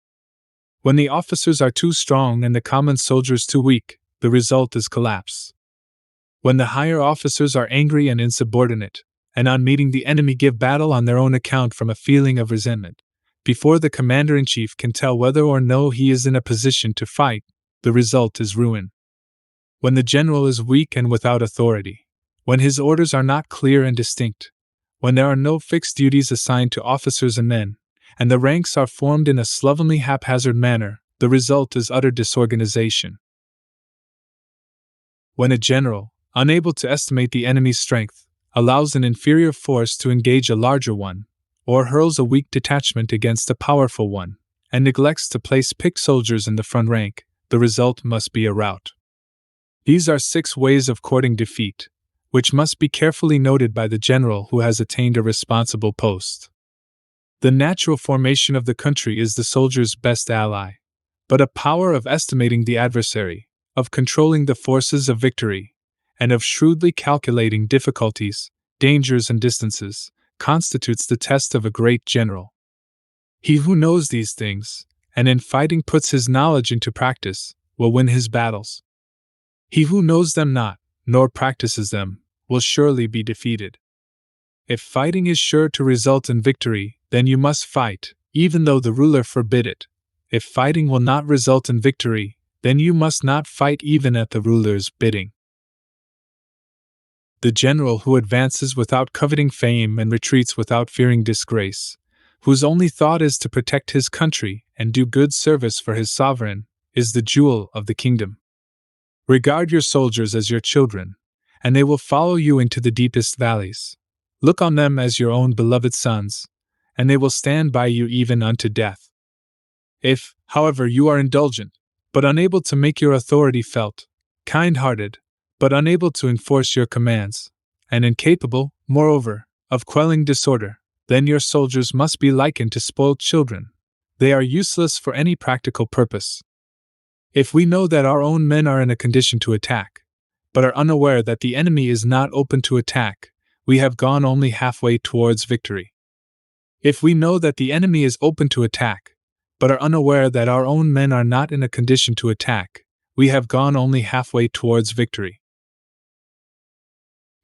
When the officers are too strong and the common soldiers too weak, the result is collapse. When the higher officers are angry and insubordinate, and on meeting the enemy give battle on their own account from a feeling of resentment, before the commander-in-chief can tell whether or no he is in a position to fight, the result is ruin. When the general is weak and without authority, when his orders are not clear and distinct, when there are no fixed duties assigned to officers and men, and the ranks are formed in a slovenly haphazard manner, the result is utter disorganization. When a general, unable to estimate the enemy's strength, allows an inferior force to engage a larger one, or hurls a weak detachment against a powerful one, and neglects to place picked soldiers in the front rank, the result must be a rout. These are 6 ways of courting defeat, which must be carefully noted by the general who has attained a responsible post. The natural formation of the country is the soldier's best ally, but a power of estimating the adversary, of controlling the forces of victory, and of shrewdly calculating difficulties, dangers, and distances, constitutes the test of a great general. He who knows these things, and in fighting puts his knowledge into practice, will win his battles. He who knows them not, nor practices them, will surely be defeated. If fighting is sure to result in victory, then you must fight, even though the ruler forbid it. If fighting will not result in victory, then you must not fight even at the ruler's bidding. The general who advances without coveting fame and retreats without fearing disgrace, whose only thought is to protect his country and do good service for his sovereign, is the jewel of the kingdom. Regard your soldiers as your children, and they will follow you into the deepest valleys. Look on them as your own beloved sons, and they will stand by you even unto death. If, however, you are indulgent, but unable to make your authority felt, kind-hearted, but unable to enforce your commands, and incapable, moreover, of quelling disorder, then your soldiers must be likened to spoiled children. They are useless for any practical purpose. If we know that our own men are in a condition to attack, but are unaware that the enemy is not open to attack, we have gone only halfway towards victory. If we know that the enemy is open to attack, but are unaware that our own men are not in a condition to attack, we have gone only halfway towards victory.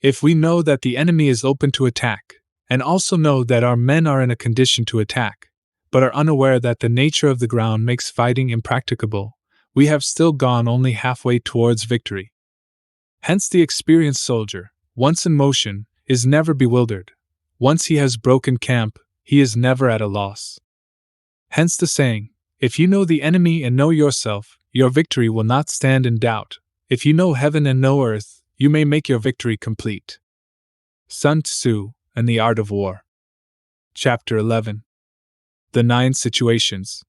If we know that the enemy is open to attack, and also know that our men are in a condition to attack, but are unaware that the nature of the ground makes fighting impracticable, we have still gone only halfway towards victory. Hence the experienced soldier, once in motion, is never bewildered. Once he has broken camp, he is never at a loss. Hence the saying, if you know the enemy and know yourself, your victory will not stand in doubt. If you know heaven and know earth, you may make your victory complete. Sun-Tzu and the Art of War. Chapter 11. The 9 Situations.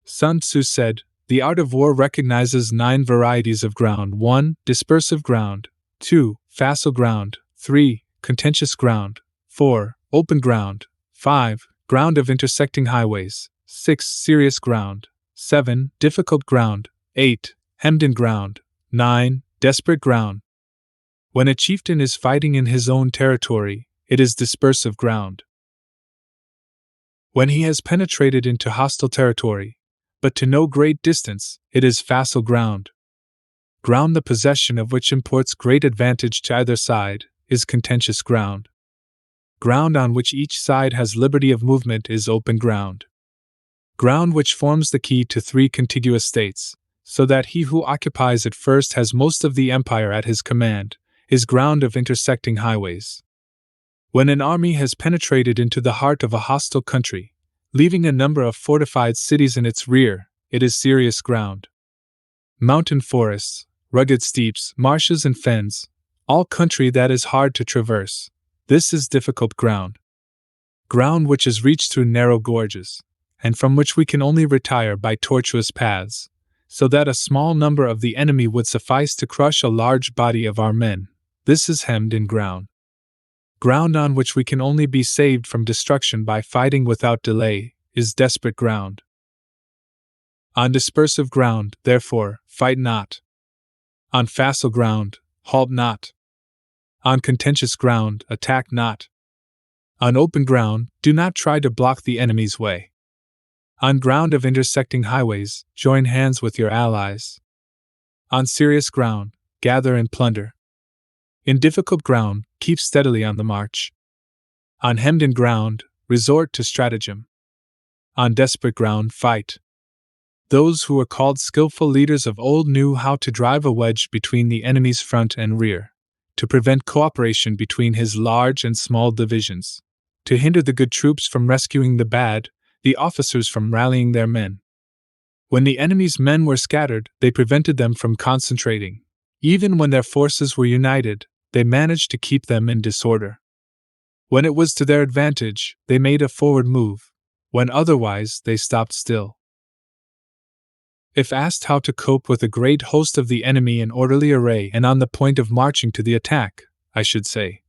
Sun-Tzu said, the art of war recognizes 9 varieties of ground: 1. Dispersive ground, 2. Facile ground, 3. Contentious ground, 4. Open ground, 5. Ground of intersecting highways, 6. Serious ground, 7. Difficult ground, 8. Hemmed-in ground, 9. Desperate ground. When a chieftain is fighting in his own territory, it is dispersive ground. When he has penetrated into hostile territory, but to no great distance, it is facile ground. Ground the possession of which imports great advantage to either side is contentious ground. Ground on which each side has liberty of movement is open ground. Ground which forms the key to 3 contiguous states, so that he who occupies it first has most of the empire at his command, is ground of intersecting highways. When an army has penetrated into the heart of a hostile country, leaving a number of fortified cities in its rear, it is serious ground. Mountain forests, rugged steeps, marshes and fens, all country that is hard to traverse, this is difficult ground. Ground which is reached through narrow gorges, and from which we can only retire by tortuous paths, so that a small number of the enemy would suffice to crush a large body of our men, this is hemmed-in ground. Ground on which we can only be saved from destruction by fighting without delay, is desperate ground. On dispersive ground, therefore, fight not. On facile ground, halt not. On contentious ground, attack not. On open ground, do not try to block the enemy's way. On ground of intersecting highways, join hands with your allies. On serious ground, gather and plunder. In difficult ground, keep steadily on the march. On hemmed-in ground, resort to stratagem. On desperate ground, fight. Those who were called skillful leaders of old knew how to drive a wedge between the enemy's front and rear, to prevent cooperation between his large and small divisions, to hinder the good troops from rescuing the bad, the officers from rallying their men. When the enemy's men were scattered, they prevented them from concentrating. Even when their forces were united, they managed to keep them in disorder. When it was to their advantage, they made a forward move. When otherwise, they stopped still. If asked how to cope with a great host of the enemy in orderly array and on the point of marching to the attack, I should say,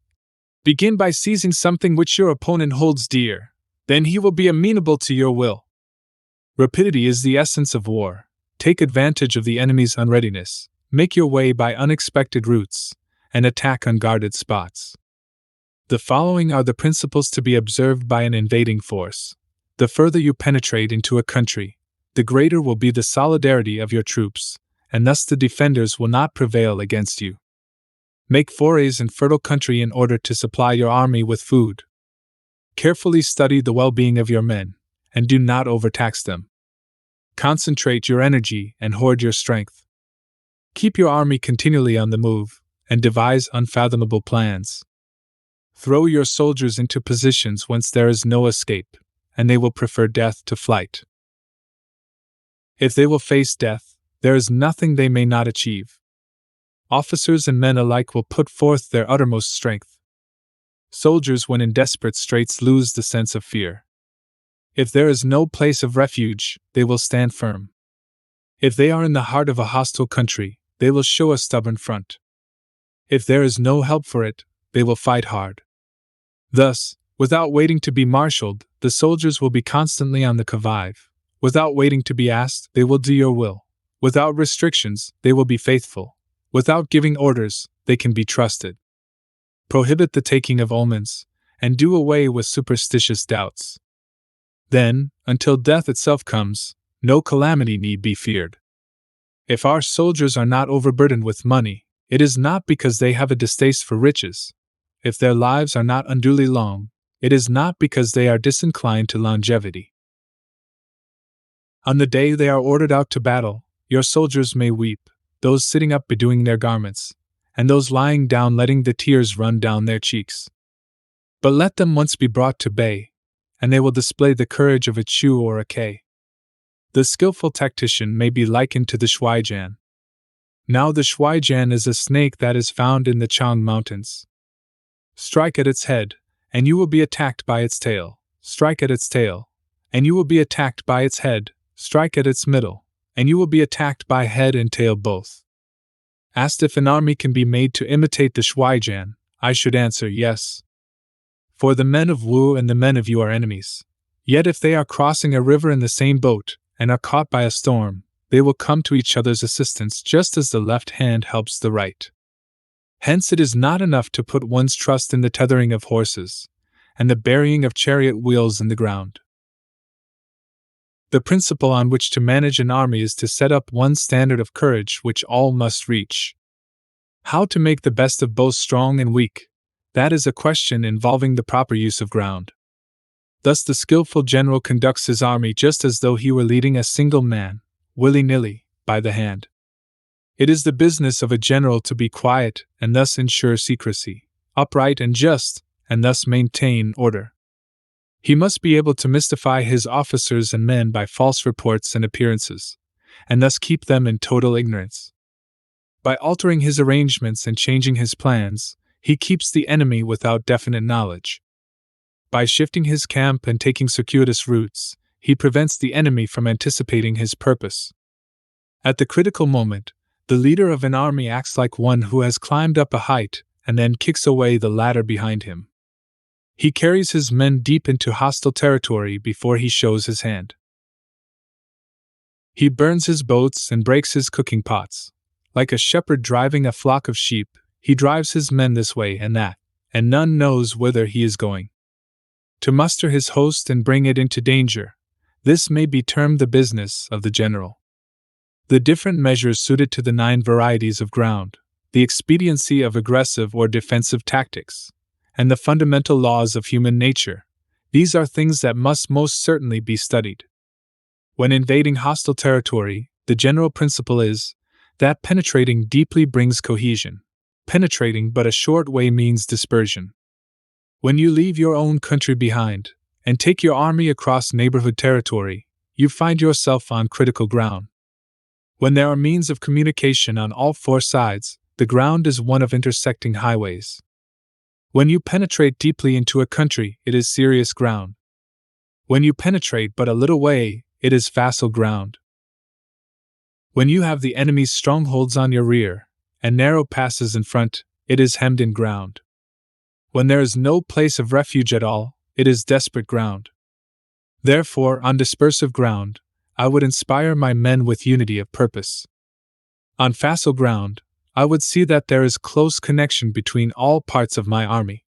begin by seizing something which your opponent holds dear, then he will be amenable to your will. Rapidity is the essence of war. Take advantage of the enemy's unreadiness, make your way by unexpected routes, and attack unguarded spots. The following are the principles to be observed by an invading force. The further you penetrate into a country, the greater will be the solidarity of your troops, and thus the defenders will not prevail against you. Make forays in fertile country in order to supply your army with food. Carefully study the well-being of your men, and do not overtax them. Concentrate your energy and hoard your strength. Keep your army continually on the move, and devise unfathomable plans. Throw your soldiers into positions whence there is no escape, and they will prefer death to flight. If they will face death, there is nothing they may not achieve. officers and men alike will put forth their uttermost strength. Soldiers, when in desperate straits, lose the sense of fear. If there is no place of refuge, they will stand firm. If they are in the heart of a hostile country, they will show a stubborn front. If there is no help for it, they will fight hard. Thus, without waiting to be marshaled, the soldiers will be constantly on the qui-vive. Without waiting to be asked, they will do your will. Without restrictions, they will be faithful. Without giving orders, they can be trusted. Prohibit the taking of omens, and do away with superstitious doubts. Then, until death itself comes, no calamity need be feared. If our soldiers are not overburdened with money, it is not because they have a distaste for riches. If their lives are not unduly long, it is not because they are disinclined to longevity. On the day they are ordered out to battle, your soldiers may weep, those sitting up bedewing their garments, and those lying down letting the tears run down their cheeks. But let them once be brought to bay, and they will display the courage of a Chu or a K. The skillful tactician may be likened to the Shuaijian. Now the Shuaijian is a snake that is found in the Chang Mountains. Strike at its head, and you will be attacked by its tail. Strike at its tail, and you will be attacked by its head. Strike at its middle, and you will be attacked by head and tail both. Asked if an army can be made to imitate the Shuaijian, I should answer yes. For the men of Wu and the men of Yu are enemies. Yet if they are crossing a river in the same boat, and are caught by a storm, they will come to each other's assistance just as the left hand helps the right. Hence it is not enough to put one's trust in the tethering of horses, and the burying of chariot wheels in the ground. The principle on which to manage an army is to set up one standard of courage which all must reach. How to make the best of both strong and weak, that is a question involving the proper use of ground. Thus the skillful general conducts his army just as though he were leading a single man, willy-nilly, by the hand. It is the business of a general to be quiet and thus ensure secrecy, upright and just, and thus maintain order. He must be able to mystify his officers and men by false reports and appearances, and thus keep them in total ignorance. By altering his arrangements and changing his plans, he keeps the enemy without definite knowledge. By shifting his camp and taking circuitous routes, he prevents the enemy from anticipating his purpose. At the critical moment, the leader of an army acts like one who has climbed up a height and then kicks away the ladder behind him. He carries his men deep into hostile territory before he shows his hand. He burns his boats and breaks his cooking pots. Like a shepherd driving a flock of sheep, he drives his men this way and that, and none knows whither he is going. To muster his host and bring it into danger, this may be termed the business of the general. The different measures suited to the 9 varieties of ground, the expediency of aggressive or defensive tactics, and the fundamental laws of human nature, these are things that must most certainly be studied. When invading hostile territory, the general principle is that penetrating deeply brings cohesion. Penetrating but a short way means dispersion. When you leave your own country behind, and take your army across neighborhood territory, you find yourself on critical ground. When there are means of communication on all 4 sides, the ground is one of intersecting highways. When you penetrate deeply into a country, it is serious ground. When you penetrate but a little way, it is facile ground. When you have the enemy's strongholds on your rear, and narrow passes in front, it is hemmed-in ground. When there is no place of refuge at all, it is desperate ground. Therefore, on dispersive ground, I would inspire my men with unity of purpose. On facile ground, I would see that there is close connection between all parts of my army.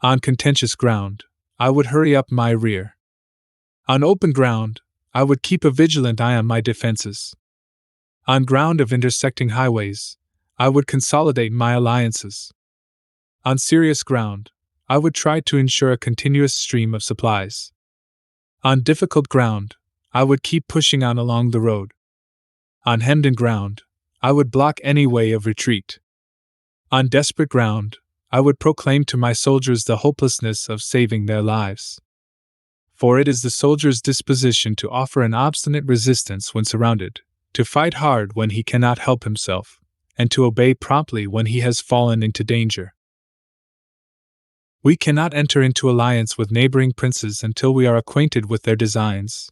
On contentious ground, I would hurry up my rear. On open ground, I would keep a vigilant eye on my defenses. On ground of intersecting highways, I would consolidate my alliances. On serious ground, I would try to ensure a continuous stream of supplies. On difficult ground, I would keep pushing on along the road. On hemmed-in ground, I would block any way of retreat. On desperate ground, I would proclaim to my soldiers the hopelessness of saving their lives. For it is the soldier's disposition to offer an obstinate resistance when surrounded, to fight hard when he cannot help himself, and to obey promptly when he has fallen into danger. We cannot enter into alliance with neighboring princes until we are acquainted with their designs.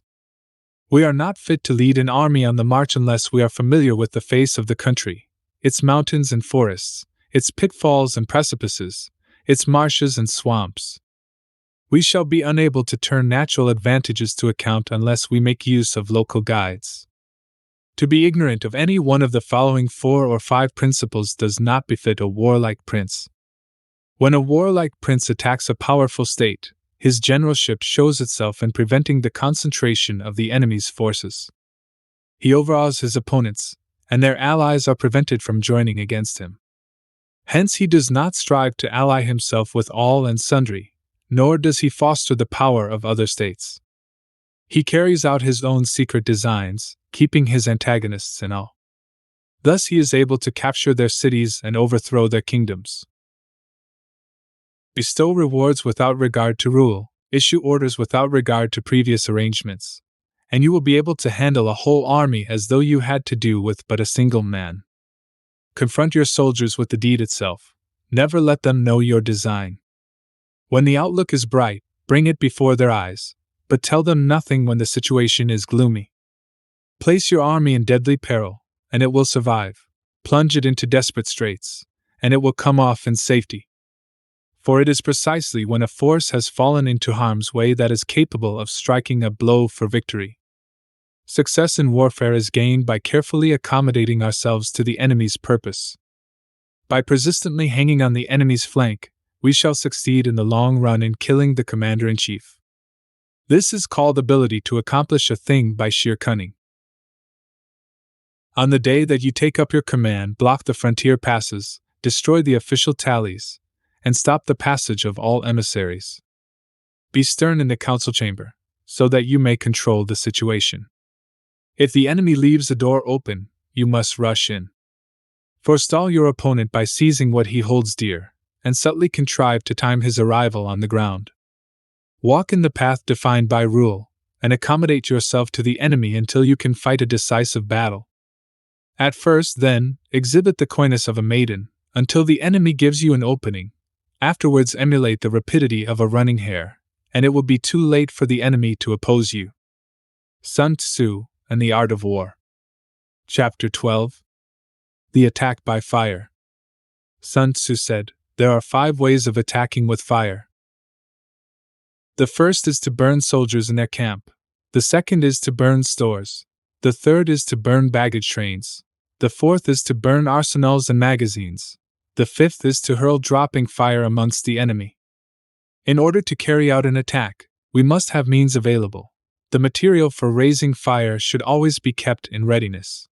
We are not fit to lead an army on the march unless we are familiar with the face of the country, its mountains and forests, its pitfalls and precipices, its marshes and swamps. We shall be unable to turn natural advantages to account unless we make use of local guides. To be ignorant of any one of the following 4 or 5 principles does not befit a warlike prince. When a warlike prince attacks a powerful state, his generalship shows itself in preventing the concentration of the enemy's forces. He overawes his opponents, and their allies are prevented from joining against him. Hence he does not strive to ally himself with all and sundry, nor does he foster the power of other states. He carries out his own secret designs, keeping his antagonists in awe. Thus he is able to capture their cities and overthrow their kingdoms. Bestow rewards without regard to rule, issue orders without regard to previous arrangements, and you will be able to handle a whole army as though you had to do with but a single man. Confront your soldiers with the deed itself. Never let them know your design. When the outlook is bright, bring it before their eyes, but tell them nothing when the situation is gloomy. Place your army in deadly peril, and it will survive. Plunge it into desperate straits, and it will come off in safety. For it is precisely when a force has fallen into harm's way that is capable of striking a blow for victory. Success in warfare is gained by carefully accommodating ourselves to the enemy's purpose. By persistently hanging on the enemy's flank, we shall succeed in the long run in killing the commander-in-chief. This is called ability to accomplish a thing by sheer cunning. On the day that you take up your command, block the frontier passes, destroy the official tallies, and stop the passage of all emissaries. Be stern in the council chamber, so that you may control the situation. If the enemy leaves the door open, you must rush in. Forestall your opponent by seizing what he holds dear, and subtly contrive to time his arrival on the ground. Walk in the path defined by rule, and accommodate yourself to the enemy until you can fight a decisive battle. At first, then, exhibit the coyness of a maiden, until the enemy gives you an opening. Afterwards emulate the rapidity of a running hare, and it will be too late for the enemy to oppose you. Sun-Tzu and the Art of War. Chapter 12. The Attack by Fire. Sun-Tzu said, "There are 5 ways of attacking with fire. The first is to burn soldiers in their camp. The second is to burn stores. The third is to burn baggage trains. The fourth is to burn arsenals and magazines. The fifth is to hurl dropping fire amongst the enemy." In order to carry out an attack, we must have means available. The material for raising fire should always be kept in readiness.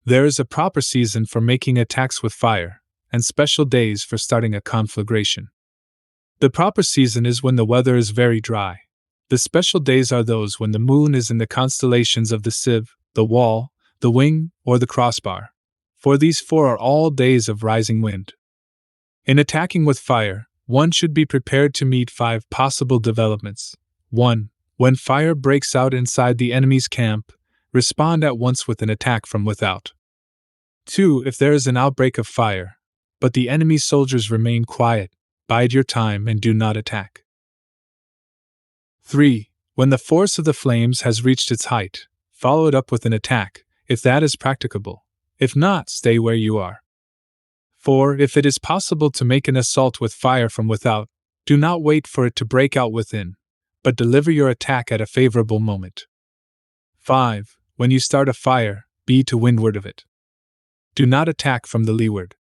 There is a proper season for making attacks with fire, and special days for starting a conflagration. The proper season is when the weather is very dry. The special days are those when the moon is in the constellations of the sieve, the wall, the wing, or the crossbar. For these 4 are all days of rising wind. In attacking with fire, one should be prepared to meet 5 possible developments. 1. When fire breaks out inside the enemy's camp, respond at once with an attack from without. 2. If there is an outbreak of fire, but the enemy's soldiers remain quiet, bide your time and do not attack. 3. When the force of the flames has reached its height, follow it up with an attack, if that is practicable. If not, stay where you are. 4. If it is possible to make an assault with fire from without, do not wait for it to break out within, but deliver your attack at a favorable moment. 5. When you start a fire, be to windward of it. Do not attack from the leeward.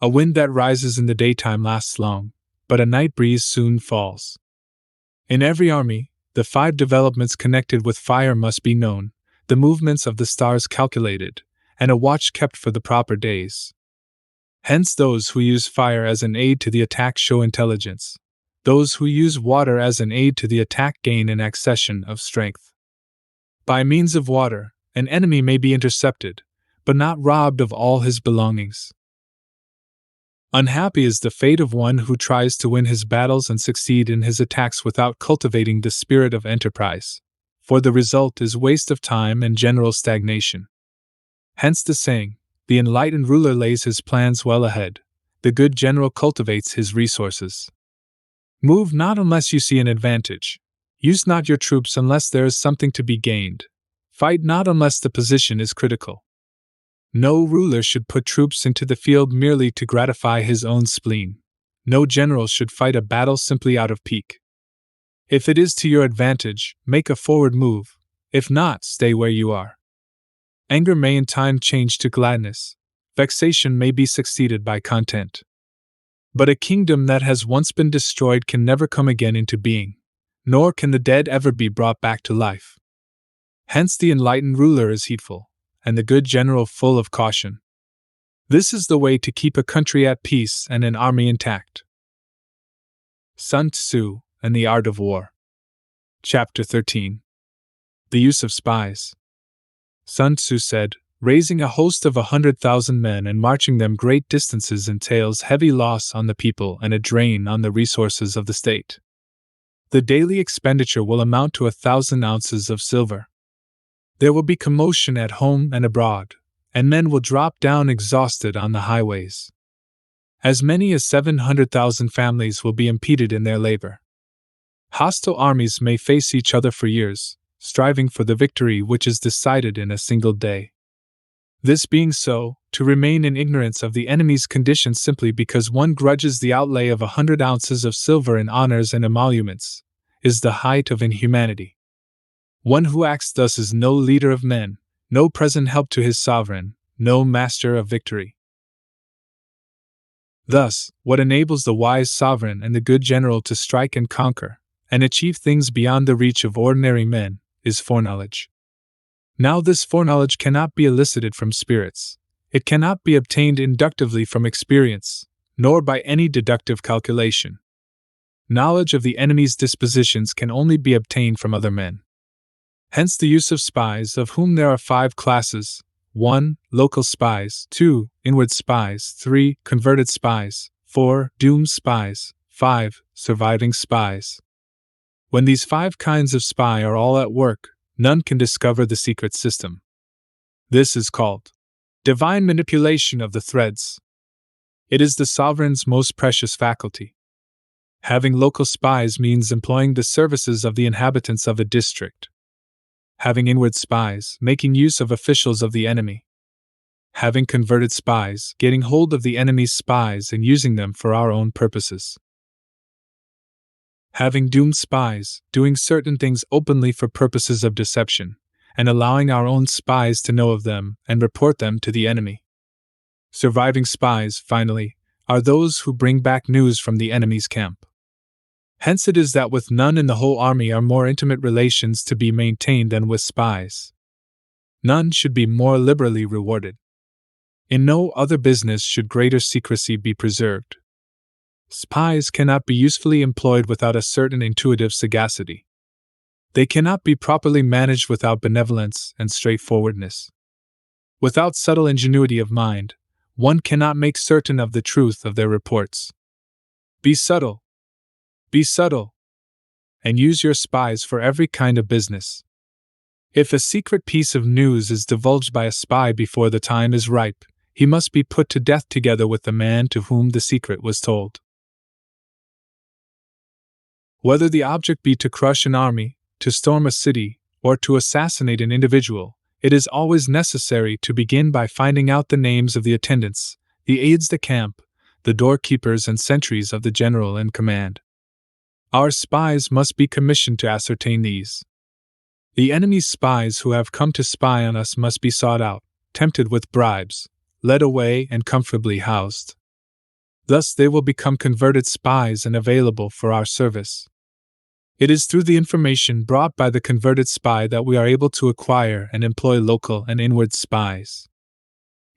A wind that rises in the daytime lasts long, but a night breeze soon falls. In every army, the 5 developments connected with fire must be known, the movements of the stars calculated, and a watch kept for the proper days. Hence those who use fire as an aid to the attack show intelligence. Those who use water as an aid to the attack gain an accession of strength. By means of water, an enemy may be intercepted, but not robbed of all his belongings. Unhappy is the fate of one who tries to win his battles and succeed in his attacks without cultivating the spirit of enterprise, for the result is waste of time and general stagnation. Hence the saying, The enlightened ruler lays his plans well ahead. The good general cultivates his resources. Move not unless you see an advantage. Use not your troops unless there is something to be gained. Fight not unless the position is critical. No ruler should put troops into the field merely to gratify his own spleen. No general should fight a battle simply out of pique. If it is to your advantage, make a forward move. If not, stay where you are. Anger may in time change to gladness. Vexation may be succeeded by content. But a kingdom that has once been destroyed can never come again into being, nor can the dead ever be brought back to life. Hence the enlightened ruler is heedful, and the good general full of caution. This is the way to keep a country at peace and an army intact. Sun-Tzu and the Art of War. Chapter 13. The Use of Spies. Sun-Tzu said, raising a host of 100,000 men and marching them great distances entails heavy loss on the people and a drain on the resources of the state. The daily expenditure will amount to 1,000 ounces of silver. There will be commotion at home and abroad, and men will drop down exhausted on the highways. As many as 700,000 families will be impeded in their labor. Hostile armies may face each other for years, striving for the victory which is decided in a single day. This being so, to remain in ignorance of the enemy's condition simply because one grudges the outlay of 100 ounces of silver in honors and emoluments, is the height of inhumanity. One who acts thus is no leader of men, no present help to his sovereign, no master of victory. Thus, what enables the wise sovereign and the good general to strike and conquer, and achieve things beyond the reach of ordinary men, is foreknowledge. Now this foreknowledge cannot be elicited from spirits. It cannot be obtained inductively from experience, nor by any deductive calculation. Knowledge of the enemy's dispositions can only be obtained from other men. Hence the use of spies, of whom there are 5 classes: 1. Local spies, 2. Inward spies, 3. Converted spies, 4. Doomed spies, 5. Surviving spies. When these 5 kinds of spy are all at work, none can discover the secret system. This is called divine manipulation of the threads. It is the sovereign's most precious faculty. Having local spies means employing the services of the inhabitants of a district. Having inward spies, making use of officials of the enemy. Having converted spies, getting hold of the enemy's spies and using them for our own purposes. Having doomed spies, doing certain things openly for purposes of deception, and allowing our own spies to know of them and report them to the enemy. Surviving spies, finally, are those who bring back news from the enemy's camp. Hence it is that with none in the whole army are more intimate relations to be maintained than with spies. None should be more liberally rewarded. In no other business should greater secrecy be preserved. Spies cannot be usefully employed without a certain intuitive sagacity. They cannot be properly managed without benevolence and straightforwardness. Without subtle ingenuity of mind, one cannot make certain of the truth of their reports. Be subtle, and use your spies for every kind of business. If a secret piece of news is divulged by a spy before the time is ripe, he must be put to death together with the man to whom the secret was told. Whether the object be to crush an army, to storm a city, or to assassinate an individual, it is always necessary to begin by finding out the names of the attendants, the aides-de-camp, the doorkeepers and sentries of the general in command. Our spies must be commissioned to ascertain these. The enemy's spies who have come to spy on us must be sought out, tempted with bribes, led away and comfortably housed. Thus they will become converted spies and available for our service. It is through the information brought by the converted spy that we are able to acquire and employ local and inward spies.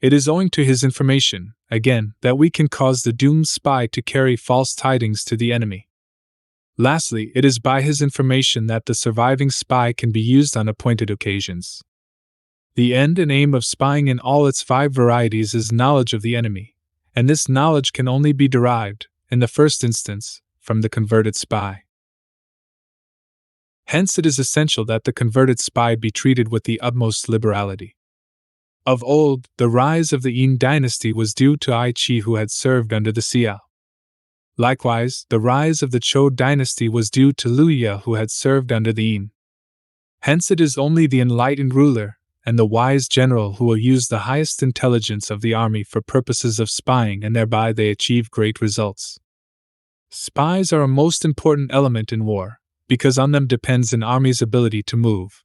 It is owing to his information, again, that we can cause the doomed spy to carry false tidings to the enemy. Lastly, it is by his information that the surviving spy can be used on appointed occasions. The end and aim of spying in all its 5 varieties is knowledge of the enemy, and this knowledge can only be derived, in the first instance, from the converted spy. Hence it is essential that the converted spy be treated with the utmost liberality. Of old, the rise of the Yin dynasty was due to Ai Qi, who had served under the Xia. Likewise, the rise of the Zhou dynasty was due to Liu Ye, who had served under the Yin. Hence it is only the enlightened ruler, and the wise general who will use the highest intelligence of the army for purposes of spying, and thereby they achieve great results. Spies are a most important element in war, because on them depends an army's ability to move.